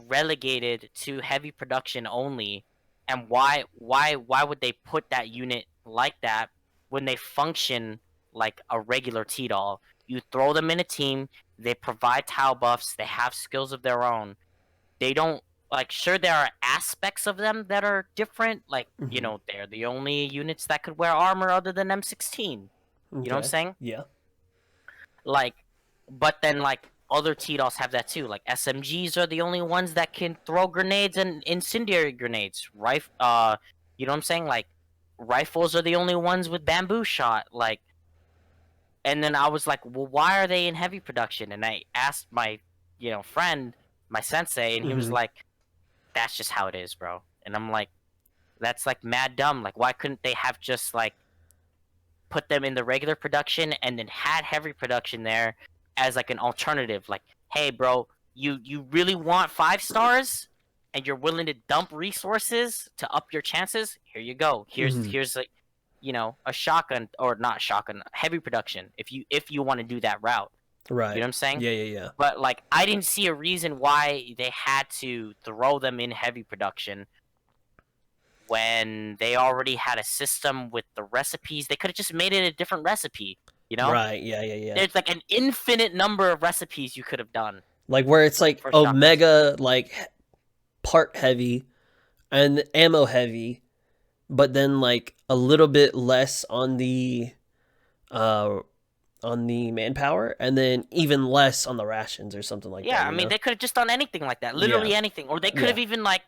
relegated to heavy production only? And why would they put that unit like that when they function like a regular T-Doll? You throw them in a team, they provide tile buffs, they have skills of their own. They don't like sure there are aspects of them that are different, like Mm-hmm. they're the only units that could wear armor other than M16. You know what I'm Okay. saying? Yeah. Like, but then like other T-Dolls have that too. Like SMGs are the only ones that can throw grenades and incendiary grenades. You know what I'm saying? Like rifles are the only ones with bamboo shot. Like And then I was like, well, why are they in heavy production? And I asked my, friend, my sensei, and he was Mm-hmm. like, that's just how it is, bro. And I'm like, that's like mad dumb. Like, why couldn't they have just like put them in the regular production and then had heavy production there as like an alternative? Like, hey, bro, you really want 5 stars and you're willing to dump resources to up your chances? Here you go. Mm-hmm. Here's like, a shotgun, or not shotgun, heavy production. If you want to do that route, Right. you know what I'm saying? Yeah, yeah, yeah. But like, I didn't see a reason why they had to throw them in heavy production when they already had a system with the recipes. They could have just made it a different recipe, you know? Right. Yeah, yeah, yeah. There's like an infinite number of recipes you could have done Like where it's like for shotguns. omega, like part heavy and ammo heavy, but then like a little bit less uh on the manpower, and then even less on the rations or something like Yeah, that. I mean, they could have just done anything like that. Literally anything. Or they could have even like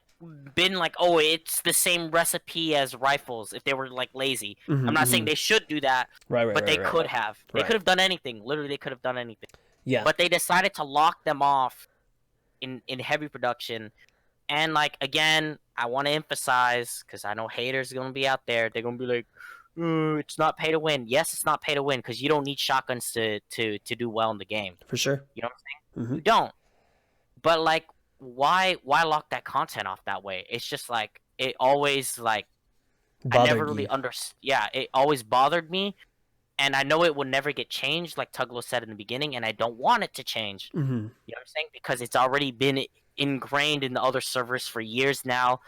been like, oh, it's the same recipe as rifles if they were like lazy. Mm-hmm, I'm not saying they should do that, right, but they right. could have. They Right. could have done anything. Literally, they could have done anything. Yeah. But they decided to lock them off in heavy production. And like, again, I want to emphasize, because I know haters are gonna be out there. They're gonna be like, it's not pay to win. Yes, it's not pay to win, because you don't need shotguns to do well in the game. For sure. You know what I'm saying? Mm-hmm. You don't. But like, why lock that content off that way? It's just like, it always like I never really understood. Yeah, it always bothered me, and I know it will never get changed, like Tuglow said in the beginning, and I don't want it to change. Mm-hmm. You know what I'm saying? Because it's already been ingrained in the other servers for years now.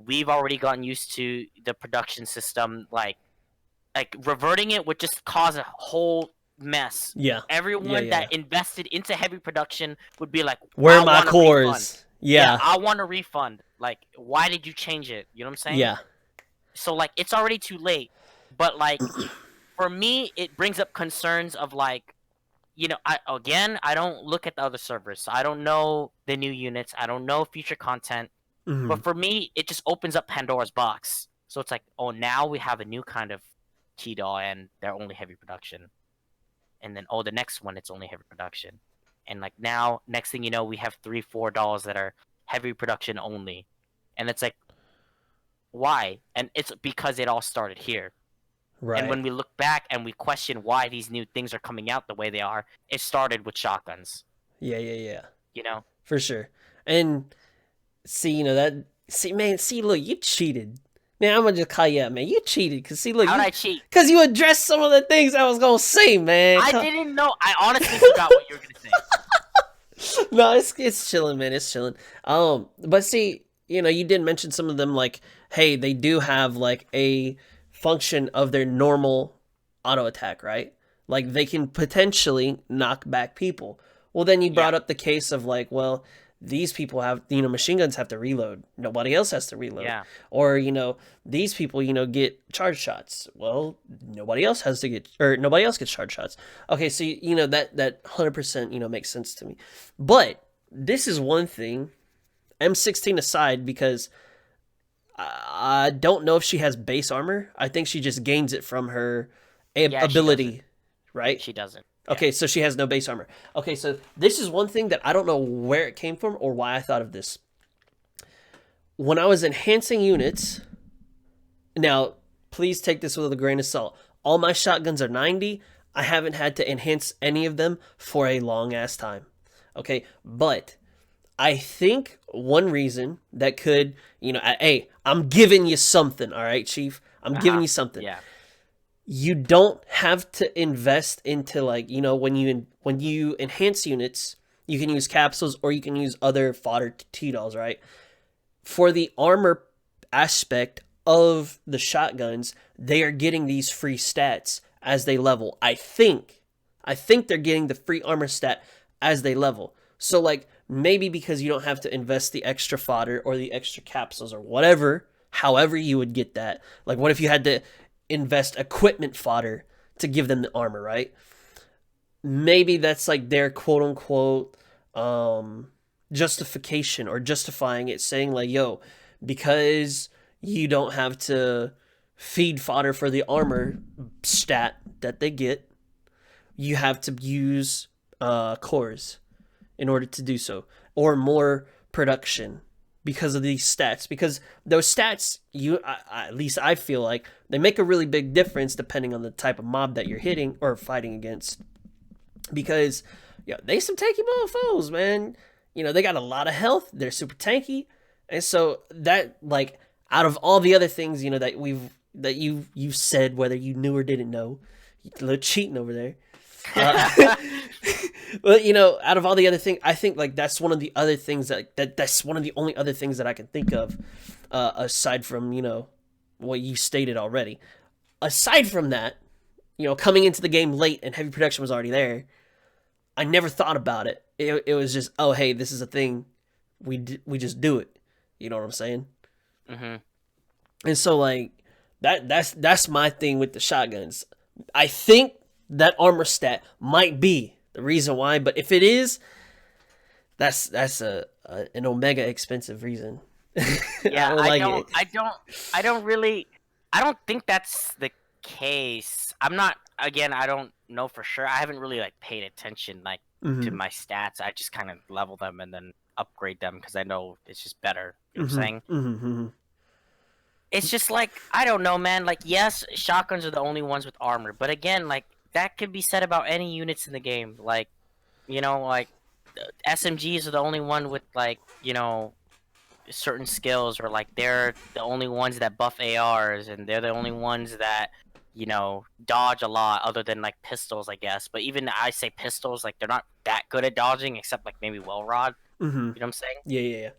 We've already gotten used to the production system. Like reverting it would just cause a whole mess. Yeah. Everyone that invested into heavy production would be like, where are my cores? Yeah. I want a refund. Like, why did you change it? You know what I'm saying? Yeah. So like, it's already too late. But like, for me, it brings up concerns of like, I don't look at the other servers, so I don't know the new units, I don't know future content. Mm-hmm. But for me, it just opens up Pandora's box. So it's like, oh, now we have a new kind of T-Doll, and they're only heavy production. And then, the next one, it's only heavy production. And like, now, next thing you know, we have 3-4 dolls that are heavy production only. And it's like, why? And it's because it all started here. Right. And when we look back and we question why these new things are coming out the way they are, it started with shotguns. Yeah. You know? For sure. And see, look, you cheated. Man, I'm gonna just call you out, man. You cheated, cause see, look. How'd I cheat? Cause you addressed some of the things I was gonna say, man. I didn't know. I honestly forgot what you were gonna say. No, it's chilling, man. It's chilling. But see, you did mention some of them, like, hey, they do have like a function of their normal auto attack, right? Like they can potentially knock back people. Well, then you brought up the case of like, well, these people have, machine guns have to reload. Nobody else has to reload. Yeah. Or, these people, get charge shots. Well, nobody else gets charge shots. Okay, so, that 100%, makes sense to me. But this is one thing, M16 aside, because I don't know if she has base armor. I think she just gains it from her ability, right? She doesn't. Okay, so she has no base armor. Okay, so this is one thing that I don't know where it came from or why I thought of this. When I was enhancing units, now, please take this with a grain of salt. All my shotguns are 90. I haven't had to enhance any of them for a long-ass time. Okay, but I think one reason that could, hey, I'm giving you something, all right, Chief? I'm giving you something. Yeah. You don't have to invest into like, when you enhance units, you can use capsules or you can use other fodder T-Dolls, right? For the armor aspect of the shotguns, they are getting these free stats as they level. I think they're getting the free armor stat as they level. So like maybe because you don't have to invest the extra fodder or the extra capsules or whatever, however you would get that. Like what if you had to invest equipment fodder to give them the armor, right? Maybe that's like their quote unquote justification or justifying it, saying like, yo, because you don't have to feed fodder for the armor stat that they get, you have to use cores in order to do so, or more production because of these stats. Because those stats, at least I feel like they make a really big difference depending on the type of mob that you're hitting or fighting against. Because they some tanky motherfuckers, man. They got a lot of health. They're super tanky, and so that like out of all the other things that you've said, whether you knew or didn't know, a little cheating over there. But out of all the other things, I think like that's one of the other things that's one of the only other things that I can think of, aside from what you stated already. Aside from that, coming into the game late and heavy production was already there, I never thought about it. It was just, oh hey, this is a thing, we just do it. You know what I'm saying? Mm-hmm. And so like that's my thing with the shotguns. I think that armor stat might be the reason why, but if it is, that's an omega expensive reason. Yeah, I don't think that's the case. I'm not, again, I don't know for sure. I haven't really like paid attention like to my stats. I just kind of level them and then upgrade them because I know it's just better. You know what I'm saying? Mm-hmm. It's just like, I don't know, man. Like, yes, shotguns are the only ones with armor, but again, like that could be said about any units in the game. Like, like SMGs are the only one with like, certain skills, or like they're the only ones that buff ARs, and they're the only ones that dodge a lot, other than like pistols, I guess. But even I say pistols, like they're not that good at dodging, except like maybe Well Rod. Mm-hmm. You know what I'm saying? Yeah.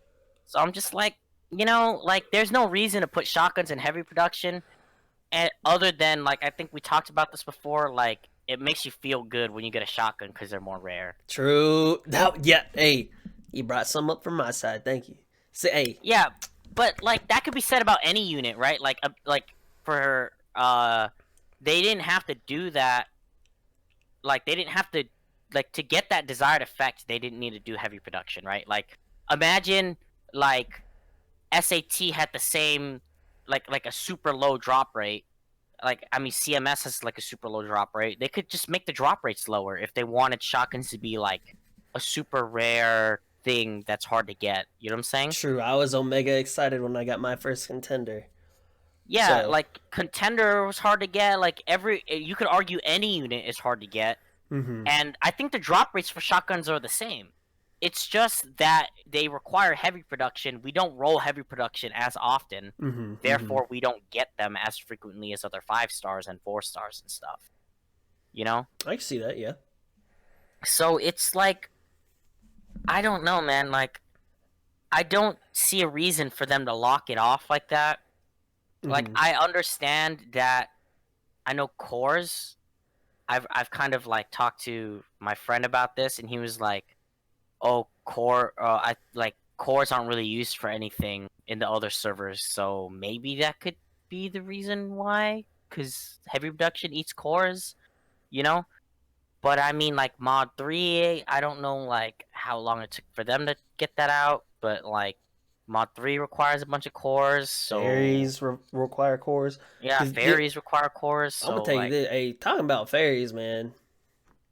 So I'm just like, like there's no reason to put shotguns in heavy production, and other than like, I think we talked about this before, like it makes you feel good when you get a shotgun because they're more rare. True. Hey, you brought some up from my side. Thank you. Say, hey. Yeah, but like that could be said about any unit, right? Like for they didn't have to do that. Like they didn't have to, like, to get that desired effect, they didn't need to do heavy production, right? Like imagine like SAT had the same like a super low drop rate. Like, I mean, CMS has like a super low drop rate. They could just make the drop rates lower if they wanted shotguns to be like a super rare thing that's hard to get. You know what I'm saying? True. I was omega excited when I got my first contender. Yeah, like contender was hard to get. Like you could argue any unit is hard to get. Mm-hmm. And I think the drop rates for shotguns are the same. It's just that they require heavy production. We don't roll heavy production as often. Mm-hmm. Therefore, we don't get them as frequently as other 5 stars and 4 stars and stuff. I can see that, yeah. So it's like, I don't know, man. Like, I don't see a reason for them to lock it off like that. Mm-hmm. Like, I understand that. I know cores. I've kind of like talked to my friend about this, and he was like, "Oh, cores aren't really used for anything in the other servers, so maybe that could be the reason why, because heavy production eats cores, But I mean, like mod 3, I don't know like how long it took for them to get that out, but like mod 3 requires a bunch of cores, so Fairies require cores. Yeah, fairies require cores. So, I'm gonna tell you this, hey, talking about fairies, man.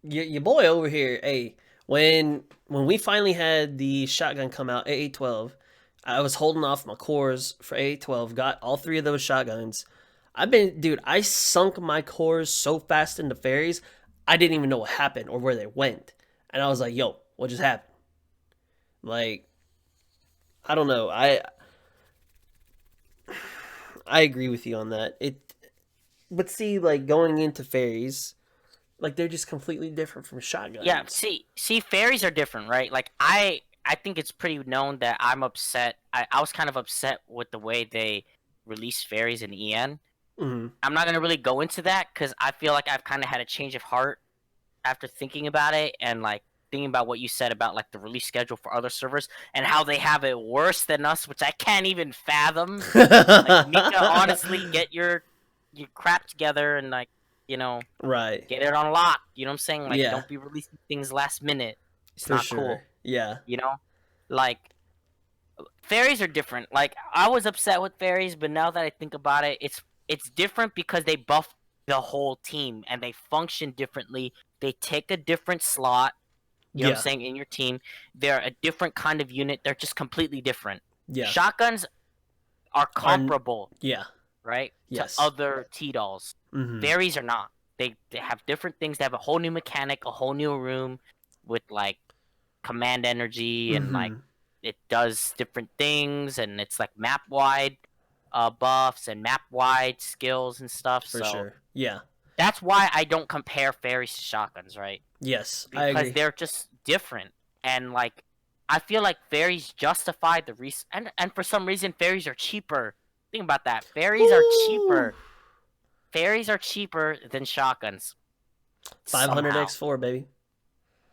Your boy over here, hey, when we finally had the shotgun come out, AA12, I was holding off my cores for AA12, got all 3 of those shotguns. I sunk my cores so fast into fairies, I didn't even know what happened or where they went. And I was like, yo, what just happened? Like, I don't know. I agree with you on that. But see, like, going into fairies, like, they're just completely different from shotguns. Yeah, see, fairies are different, right? Like, I think it's pretty known that I'm upset. I was kind of upset with the way they released fairies in EN. Mm-hmm. I'm not going to really go into that because I feel like I've kind of had a change of heart after thinking about it, and like thinking about what you said about like the release schedule for other servers and how they have it worse than us, which I can't even fathom. Like, Mika, honestly, get your crap together and like, right, get it on lock. You know what I'm saying? Like, yeah. Don't be releasing things last minute. It's For not sure. cool. Yeah. Like, fairies are different. Like, I was upset with fairies, but now that I think about it, it's different because they buff the whole team and they function differently They take a different slot. You know what I'm Yeah. saying, in your team. They're a different kind of unit. They're just completely different. Yeah. Shotguns are Are comparable, yeah. right, to Yes. other T-dolls. Mm-hmm. Fairies are not. They have different things. They have a whole new mechanic, a whole new room with like command energy, and like Mm-hmm. it does different things, and it's like map wide buffs and map wide skills and stuff. For So sure. Yeah. that's why I don't compare fairies to shotguns, right? Yes, I Because agree. they're just different, and like I feel like fairies justify the and for some reason fairies are cheaper. Think about that. Fairies are Woo! cheaper. Fairies are cheaper than shotguns 500 somehow, X4, baby.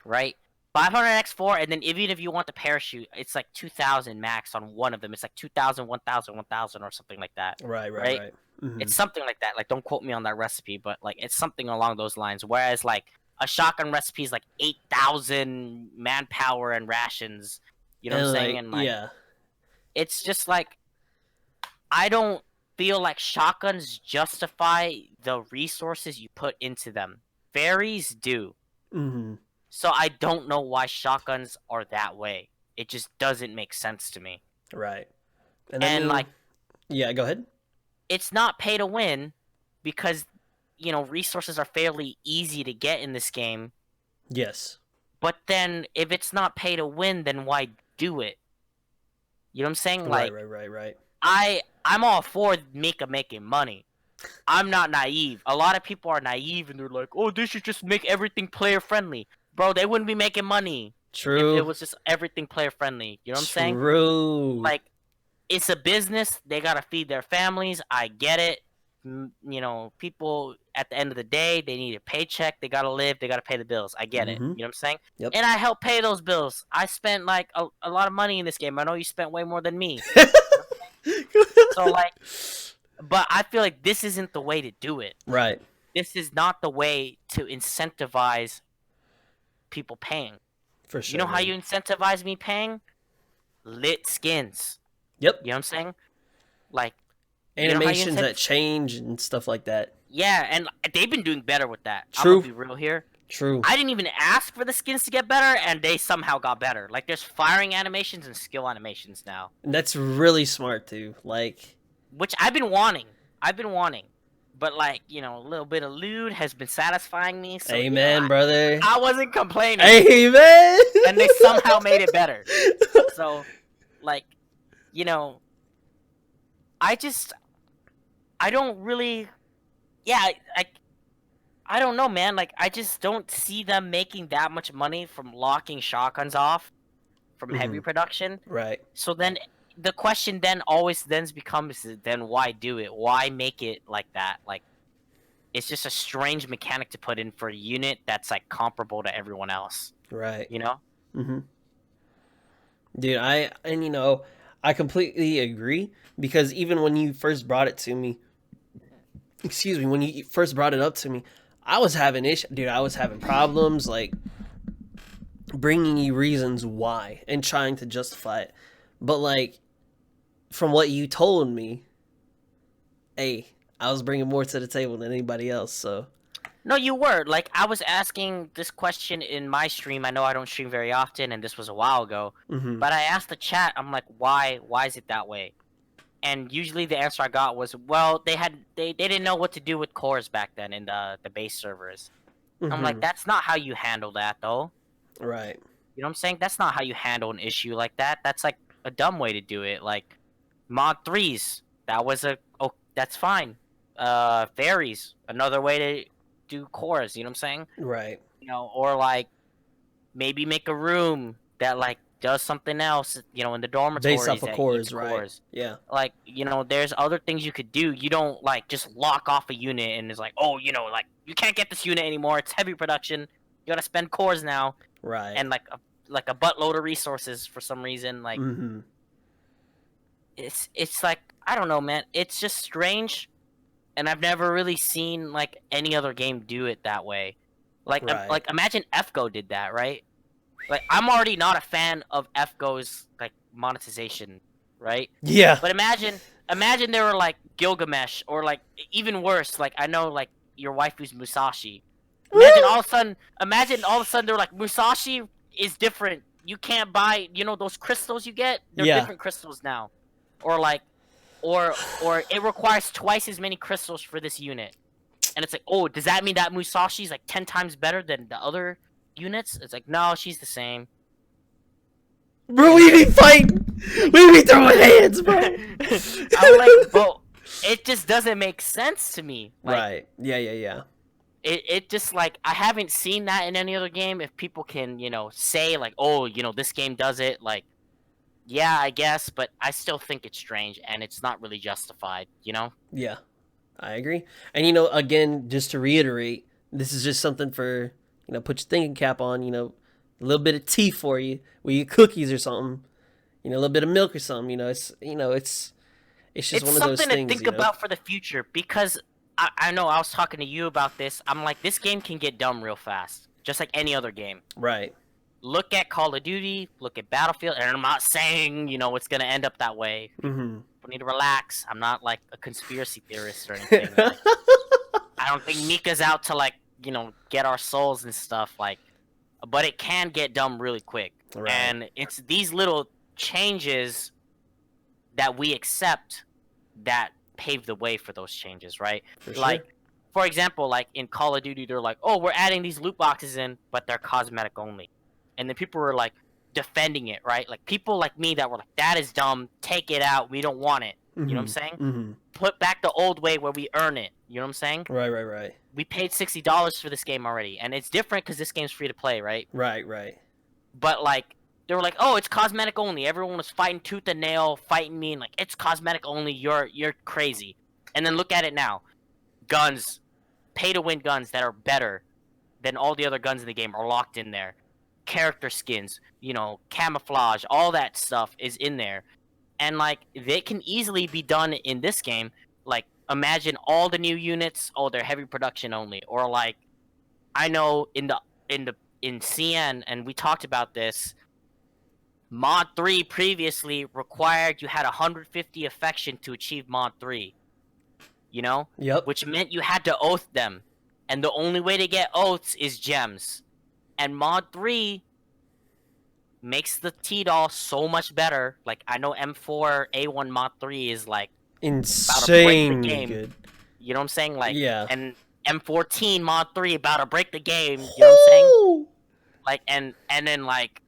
right? 500x4, and then even if you want the parachute, it's like 2,000 max on one of them. It's like 2,000, 1,000, 1,000, or something like that, Right, right, right? right. Mm-hmm. It's something like that. Like, don't quote me on that recipe, but like it's something along those lines. Whereas like a shotgun recipe is like 8,000 manpower and rations. You know what I'm And saying? like, And like yeah. it's just like I don't feel like shotguns justify the resources you put into them. Fairies do. Mm-hmm. So I don't know why shotguns are that way. It just doesn't make sense to me. Right. And I And mean, like yeah, go ahead. it's not pay to win because resources are fairly easy to get in this game. Yes. But then if it's not pay to win, then why do it? You know what I'm saying? Right, Like right, right, right. I'm all for making money. I'm not naive. A lot of people are naive and they're like, "Oh, they should just make everything player friendly." Bro, they wouldn't be making money if it True. was just everything player friendly. You know what I'm saying? True. Like it's a business. They gotta feed their families. I get it. People at the end of the day, they need a paycheck. They gotta live. They gotta pay the bills. I get it. Mm-hmm. You know what I'm saying? Yep. And I help pay those bills. I spent like a lot of money in this game. I know you spent way more than me. So like, but I feel like this isn't the way to do it. Right. This is not the way to incentivize people paying. For You sure, know how man. you incentivize me paying? Lit skins. Yep. You know what I'm saying? Like, you know how you Animations that incent? change and stuff like that. Yeah, and they've been doing better with that. I'm gonna True. be real here. True. I didn't even ask for the skins to get better, and they somehow got better. Like, there's firing animations and skill animations now, And that's really smart too. Like, which I've been wanting. But like, a little bit of loot has been satisfying me. So amen, brother. I wasn't complaining, Amen. and they somehow made it better. So, like, you know, I just I don't really, yeah, I don't know, man. Like, I just don't see them making that much money from locking shotguns off from heavy Mhm. production. Right. So then the question then always then becomes, then why do it? Why make it like that? Like, it's just a strange mechanic to put in for a unit that's like comparable to everyone else. Right. You know? Mm-hmm. Dude, I completely agree because even when you first brought it to me, excuse me, when you first brought it up to me, I was having issues, dude. I was having problems like bringing you reasons why and trying to justify it. But like from what you told me, hey, I was bringing more to the table than anybody else. So No, you were. Like, I was asking this question in my stream. I know I don't stream very often, and this was a while ago. mm-hmm. But I asked the chat, I'm like, why is it that way? And usually the answer I got was, well, they didn't know what to do with cores back then in the base servers. I'm like, Mm-hmm. that's not how you handle that, though. Right. You know what I'm saying? That's not how you handle an issue like that. That's like a dumb way to do it. Like mod 3s, that's fine. Fairies, another way to do cores. You know what I'm saying? Right. Or like maybe make a room that like does something else. In the Based dormitories off of that eats cores, right? cores. Yeah. Like, there's other things you could do. You don't like just lock off a unit and it's like, oh, like you can't get this unit anymore. It's heavy production. You gotta spend cores now. Right. And like a buttload of resources for some reason. Like mm-hmm. it's like, I don't know, man. It's just strange, and I've never really seen like any other game do it that way. Like Right. like imagine FGO did that, right? Like, I'm already not a fan of FGO's like monetization, right? Yeah. But imagine there were like Gilgamesh, or like even worse, like I know like your waifu's Musashi. Imagine all of a sudden they're like, Musashi is different. You can't buy, those crystals you get. They're Yeah. different crystals now, or like, or it requires twice as many crystals for this unit. And it's like, oh, does that mean that Musashi's like 10 times better than the other units? It's like, no, she's the same. Bro, we be fighting. We be throwing hands, bro. I'm like, bro, it just doesn't make sense to me. Like, Right. Yeah. it just like, I haven't seen that in any other game. If people can, say like, oh, this game does it, like, yeah, I guess, but I still think it's strange and it's not really justified, Yeah. I agree. And again, just to reiterate, this is just something for, put your thinking cap on, a little bit of tea for you with your cookies or something, a little bit of milk or something, it's just one of those things. It's something to think about for the future, because I know I was talking to you about this. I'm like, this game can get dumb real fast, just like any other game. Right. Look at Call of Duty, look at Battlefield, and I'm not saying, it's going to end up that way. Mm-hmm. We need to relax. I'm not like a conspiracy theorist or anything. Like, I don't think Mika's out to like, get our souls and stuff, like, but it can get dumb really quick. Right. And it's these little changes that we accept that pave the way for those changes, right? For sure. Like, for example, like in Call of Duty, they're like, oh, we're adding these loot boxes in, but they're cosmetic only. And then people were like defending it, right? Like people like me that were like, that is dumb, take it out, we don't want it. Mm-hmm. You know what I'm saying? Mm-hmm. Put back the old way where we earn it. You know what I'm saying? Right. We paid $60 for this game already, and it's different because this game's free to play, right? Right. But like, they were like, oh, it's cosmetic only. Everyone was fighting tooth and nail, fighting me, and like, it's cosmetic only. You're crazy. And then look at it now. Guns, pay-to-win guns that are better than all the other guns in the game are locked in there. Character skins, camouflage, all that stuff is in there. And like, they can easily be done in this game. Like, imagine all the new units, oh, they're heavy production only. Or like, I know in CN, and we talked about this, Mod 3 previously required you had 150 affection to achieve Mod 3. Yep. Which meant you had to oath them. And the only way to get oaths is gems. And Mod 3 makes the T-Doll so much better. Like, I know M4A1 Mod 3 is like insane game. Good. You know what I'm saying? Like, yeah. And M14 Mod 3 about to break the game. You know what I'm saying? Like,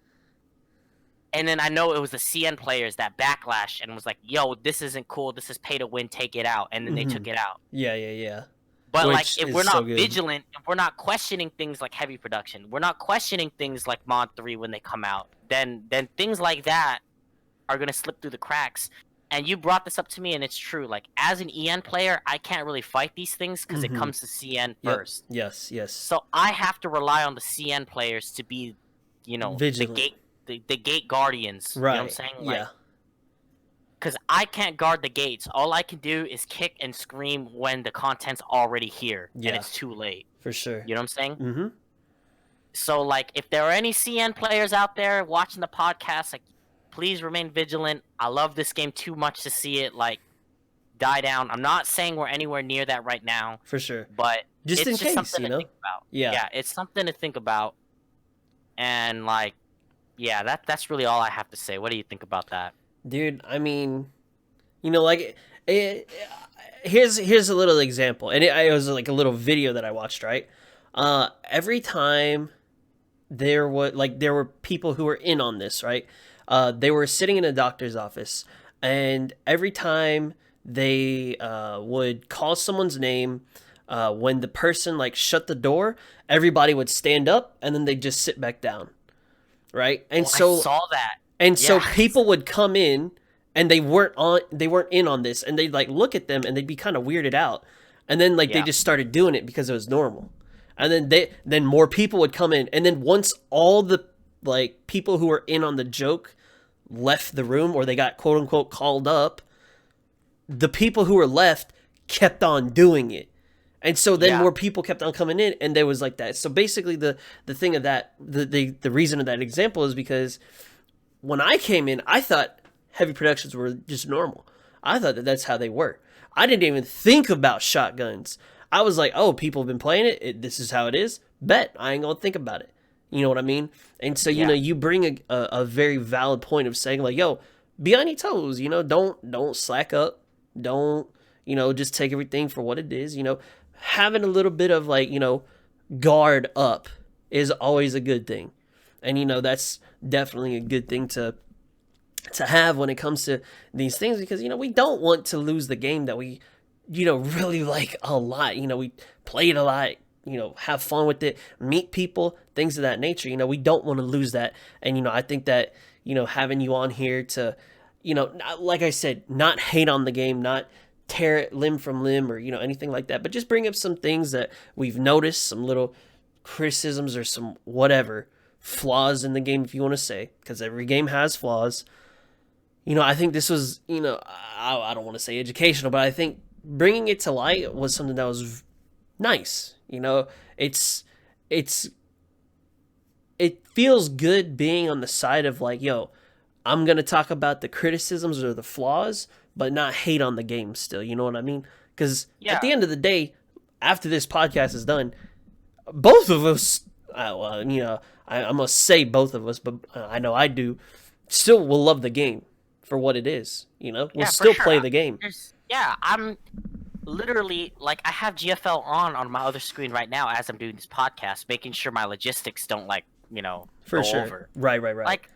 and then I know it was the CN players that backlash and was like, yo, this isn't cool. This is pay to win. Take it out. And then they took it out. Yeah. But like, if we're not vigilant, if we're not questioning things like heavy production, we're not questioning things like Mod 3 when they come out, then things like that are going to slip through the cracks. And you brought this up to me, and it's true. Like, as an EN player, I can't really fight these things because it comes to CN first. Yes. So I have to rely on the CN players to be, vigilant. the gate guardians. Right. You know what I'm saying? Like, yeah. Because I can't guard the gates. All I can do is kick and scream when the content's already here, and it's too late. For sure. You know what I'm saying? Mm-hmm. So, like, if there are any CN players out there watching the podcast, like, please remain vigilant. I love this game too much to see it, like, die down. I'm not saying we're anywhere near that right now. For sure. But just it's in just case, something to think about. Yeah, it's something to think about. And, like, yeah, that's really all I have to say. What do you think about that? Dude, I mean, like, here's a little example, and it was like a little video that I watched, right? Every time there were people who were in on this, right? They were sitting in a doctor's office, and every time they would call someone's name, when the person like shut the door, everybody would stand up, and then they'd just sit back down, right? And I saw that. And so people would come in, and they weren't in on this, and they'd like look at them, and they'd be kind of weirded out, and then like they just started doing it because it was normal, and then more people would come in, and then once all the like people who were in on the joke left the room, or they got quote unquote called up, the people who were left kept on doing it. And so then more people kept on coming in, and there was like that. So basically the thing of that, the reason of that example is because when I came in, I thought heavy productions were just normal. I thought that's how they were. I didn't even think about shotguns. I was like, oh, people have been playing this is how it is. Bet I ain't gonna think about it. You know what I mean? And so Yeah. you bring a very valid point of saying like, yo, be on your toes. Don't slack up. Don't just take everything for what it is. Having a little bit of like guard up is always a good thing, and that's definitely a good thing to have when it comes to these things, because we don't want to lose the game that we really like a lot. We play it a lot, have fun with it, meet people, things of that nature. We don't want to lose that. And I think that having you on here to like I said, not hate on the game, not tear it limb from limb or anything like that, but just bring up some things that we've noticed, some little criticisms or some whatever flaws in the game, if you want to say, because every game has flaws. I think this was, I don't want to say educational, but I think bringing it to light was something that was nice. It's it feels good being on the side of like, yo, I'm going to talk about the criticisms or the flaws, but not hate on the game still. You know what I mean? Because at the end of the day, after this podcast is done, both of us, I'm going to say both of us, but I know I do, still will love the game for what it is. We'll still play the game. I'm literally, like, I have GFL on my other screen right now as I'm doing this podcast, making sure my logistics don't, like, for go sure. over. Right. Like,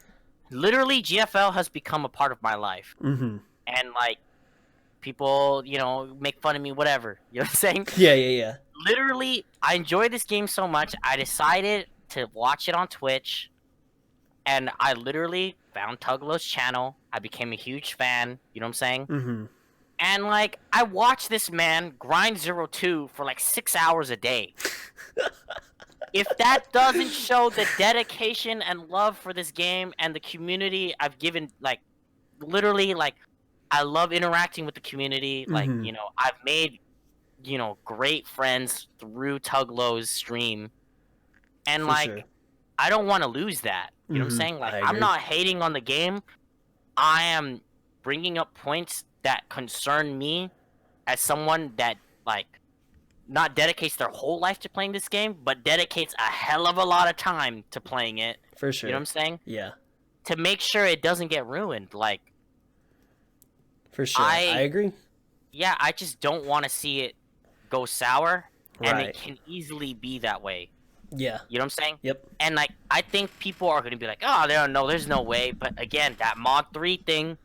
literally, GFL has become a part of my life. Mm-hmm. And, like, people, make fun of me, whatever. You know what I'm saying? Yeah. Literally, I enjoy this game so much, I decided to watch it on Twitch, and I literally found Tuglow's channel. I became a huge fan, you know what I'm saying? Mm-hmm. And, like, I watched this man grind 0-2 for, like, 6 hours a day. If that doesn't show the dedication and love for this game and the community I've given, like, literally, like, I love interacting with the community. Like, I've made, great friends through Tuglow's stream. And, like, I don't want to lose that. You know what I'm saying? Like, I'm not hating on the game. I am bringing up points that concern me as someone that, like, not dedicates their whole life to playing this game, but dedicates a hell of a lot of time to playing it. For sure. You know what I'm saying? Yeah. To make sure it doesn't get ruined. Like, for sure. I agree. Yeah, I just don't want to see it go sour, and Right. it can easily be that way. Yeah. You know what I'm saying? Yep. And, like, I think people are going to be like, oh, there's no way. But, again, that Mod 3 thing,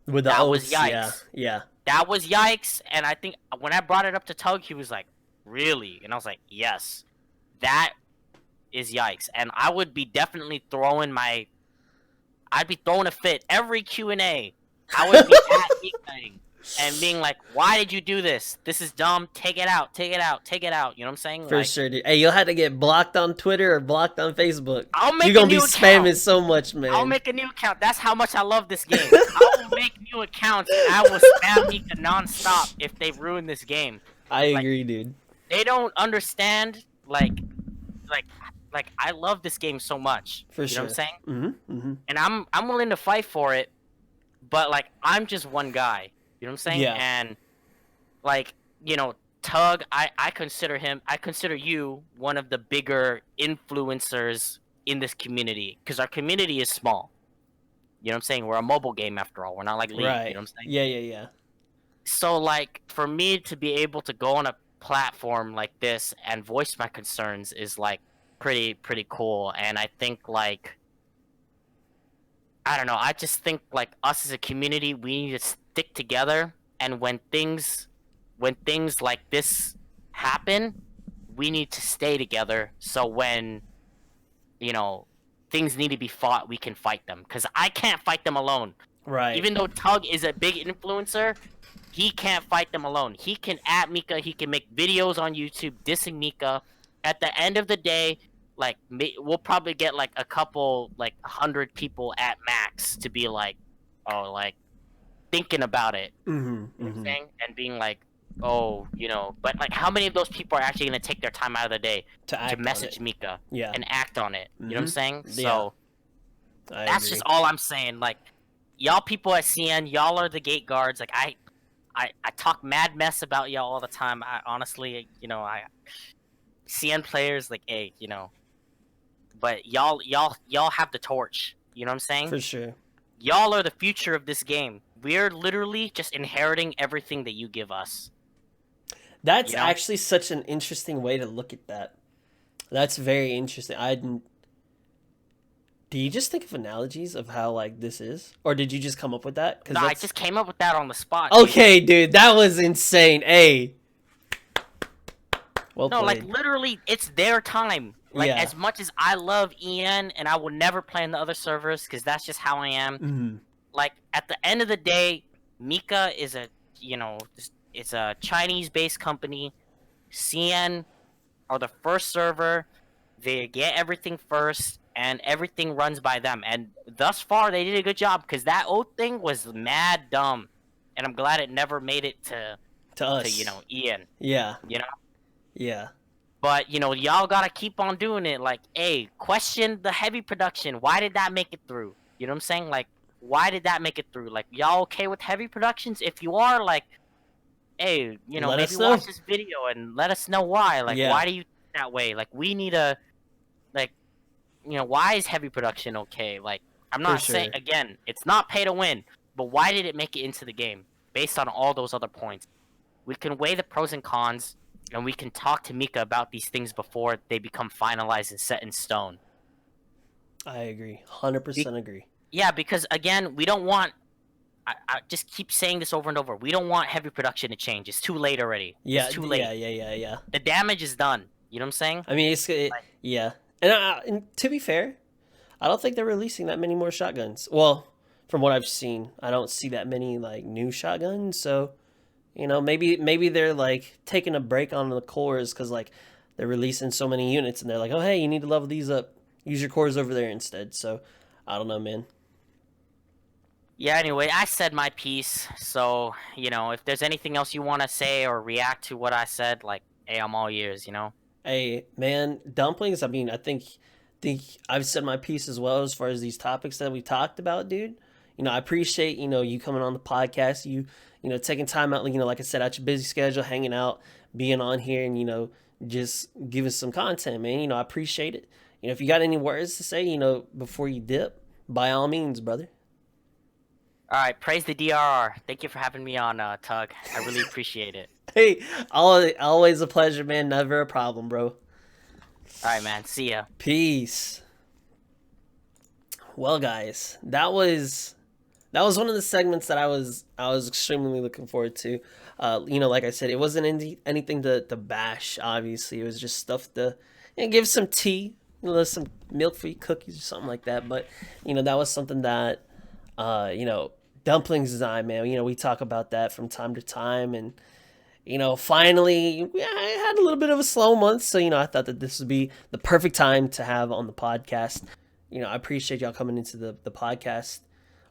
with the that oaths, was yikes. Yeah. That was yikes, and I think when I brought it up to Tug, he was like, really? And I was like, yes. That is yikes. And I would be definitely I'd be throwing a fit. Every Q&A, I would be at Nickling and being like, why did you do this? This is dumb. Take it out. Take it out. Take it out. You know what I'm saying? For sure, dude. Hey, you'll have to get blocked on Twitter or blocked on Facebook. I'll make You're a gonna new be account. spamming so much, man. I'll make a new account. That's how much I love this game. I will make new accounts and I will spam Mika nonstop if they ruin this game. I agree, dude. They don't understand, like I love this game so much. For sure. You know what I'm saying? Mm-hmm. Mm-hmm. And I'm willing to fight for it, but, like, I'm just one guy. You know what I'm saying? Yeah. And, like, Tug, I consider you one of the bigger influencers in this community, because our community is small. You know what I'm saying? We're a mobile game after all. We're not like League. Right. You know what I'm saying? Yeah. So, like, for me to be able to go on a platform like this and voice my concerns is, like, pretty cool. And I think, like, I don't know, I just think, like, us as a community, we need to stick together, and when things like this happen, we need to stay together, so when things need to be fought, we can fight them, because I can't fight them alone. Right. Even though Tug is a big influencer, he can't fight them alone. He can at Mika, he can make videos on YouTube dissing Mika. At the end of the day, like, we'll probably get, like, a couple, like, 100 people at max to be like, oh, like, thinking about it. Mm-hmm. You know what I'm saying? And being like, oh, but, like, how many of those people are actually going to take their time out of the day to message Mika and act on it? You know what I'm saying? So, that's just all I'm saying. Like, y'all people at CN, y'all are the gate guards. Like, I talk mad mess about y'all all the time. I honestly, I CN players like, hey, but y'all have the torch. You know what I'm saying? For sure. Y'all are the future of this game. We're literally just inheriting everything that you give us. That's actually such an interesting way to look at that. That's very interesting. Do you just think of analogies of how like this is, or did you just come up with that? No, I just came up with that on the spot. Okay, dude, that was insane. Hey, well no, played. like literally, it's their time. Like as much as I love EN and I will never play in the other servers because that's just how I am. Mm-hmm. Like at the end of the day, Mika is it's a Chinese-based company. CN are the first server. They get everything first, and everything runs by them. And thus far, they did a good job because that old thing was mad dumb, and I'm glad it never made it to us. Ian. Yeah. Yeah. But y'all gotta keep on doing it. Like, hey, question the heavy production. Why did that make it through? You know what I'm saying? Like, why did that make it through? Like, y'all okay with heavy productions? If you are, like, hey, maybe watch this video and let us know why. Like, why do you think that way? Like, we need a, like, why is heavy production okay? Like, I'm not saying, again, it's not pay to win, but why did it make it into the game? Based on all those other points. We can weigh the pros and cons, and we can talk to Mika about these things before they become finalized and set in stone. I agree. 100% agree. Yeah, because, again, we don't want... I just keep saying this over and over. We don't want heavy production to change. It's too late already. Yeah, it's too late. Yeah. The damage is done. You know what I'm saying? I mean, yeah. And to be fair, I don't think they're releasing that many more shotguns. Well, from what I've seen, I don't see that many like new shotguns. So, maybe they're like taking a break on the cores because like they're releasing so many units, and they're like, oh hey, you need to level these up. Use your cores over there instead. So, I don't know, man. Yeah, anyway, I said my piece, so, if there's anything else you want to say or react to what I said, like, hey, I'm all ears, Hey, man, Dumplings, I mean, I think I've said my piece as well as far as these topics that we talked about, dude. I appreciate, you coming on the podcast, you taking time out, like I said, out your busy schedule, hanging out, being on here and, just giving some content, man. I appreciate it. If you got any words to say, before you dip, by all means, brother. All right, praise the DRR. Thank you for having me on, Tug. I really appreciate it. Hey, always a pleasure, man. Never a problem, bro. All right, man. See ya. Peace. Well, guys, that was one of the segments that I was extremely looking forward to. Like I said, it wasn't anything to bash. Obviously, it was just stuff to give some tea, some milk-free cookies or something like that. But that was something that. Dumplings design, man. We talk about that from time to time, and finally, I had a little bit of a slow month, so I thought that this would be the perfect time to have on the podcast. I appreciate y'all coming into the podcast.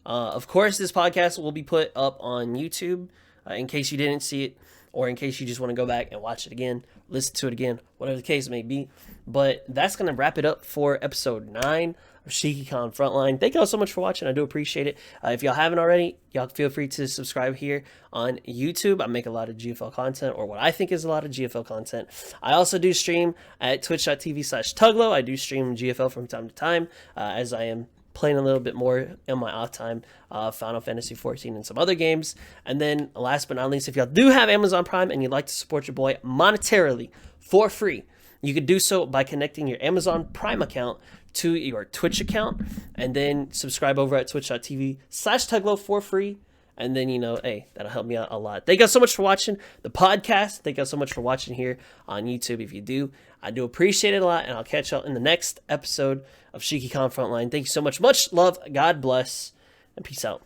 Of course, this podcast will be put up on YouTube in case you didn't see it, or in case you just want to go back and watch it again, listen to it again, whatever the case may be. But that's gonna wrap it up for episode 9. Shikikan Frontline. Thank y'all so much for watching. I do appreciate it. If y'all haven't already, y'all feel free to subscribe here on YouTube. I make a lot of GFL content, or what I think is a lot of GFL content. I also do stream at twitch.tv/Tuglow. I do stream GFL from time to time, as I am playing a little bit more in my off time, Final Fantasy 14 and some other games. And then last but not least, if y'all do have Amazon Prime and you'd like to support your boy monetarily for free, you could do so by connecting your Amazon Prime account to your Twitch account, and then subscribe over at twitch.tv/Tuglow for free. And then, hey, that'll help me out a lot. Thank you so much for watching the podcast. Thank you so much for watching here on YouTube. If you do, I do appreciate it a lot, and I'll catch y'all in the next episode of Shikikan Frontline. Thank you so much. Much love. God bless, and peace out.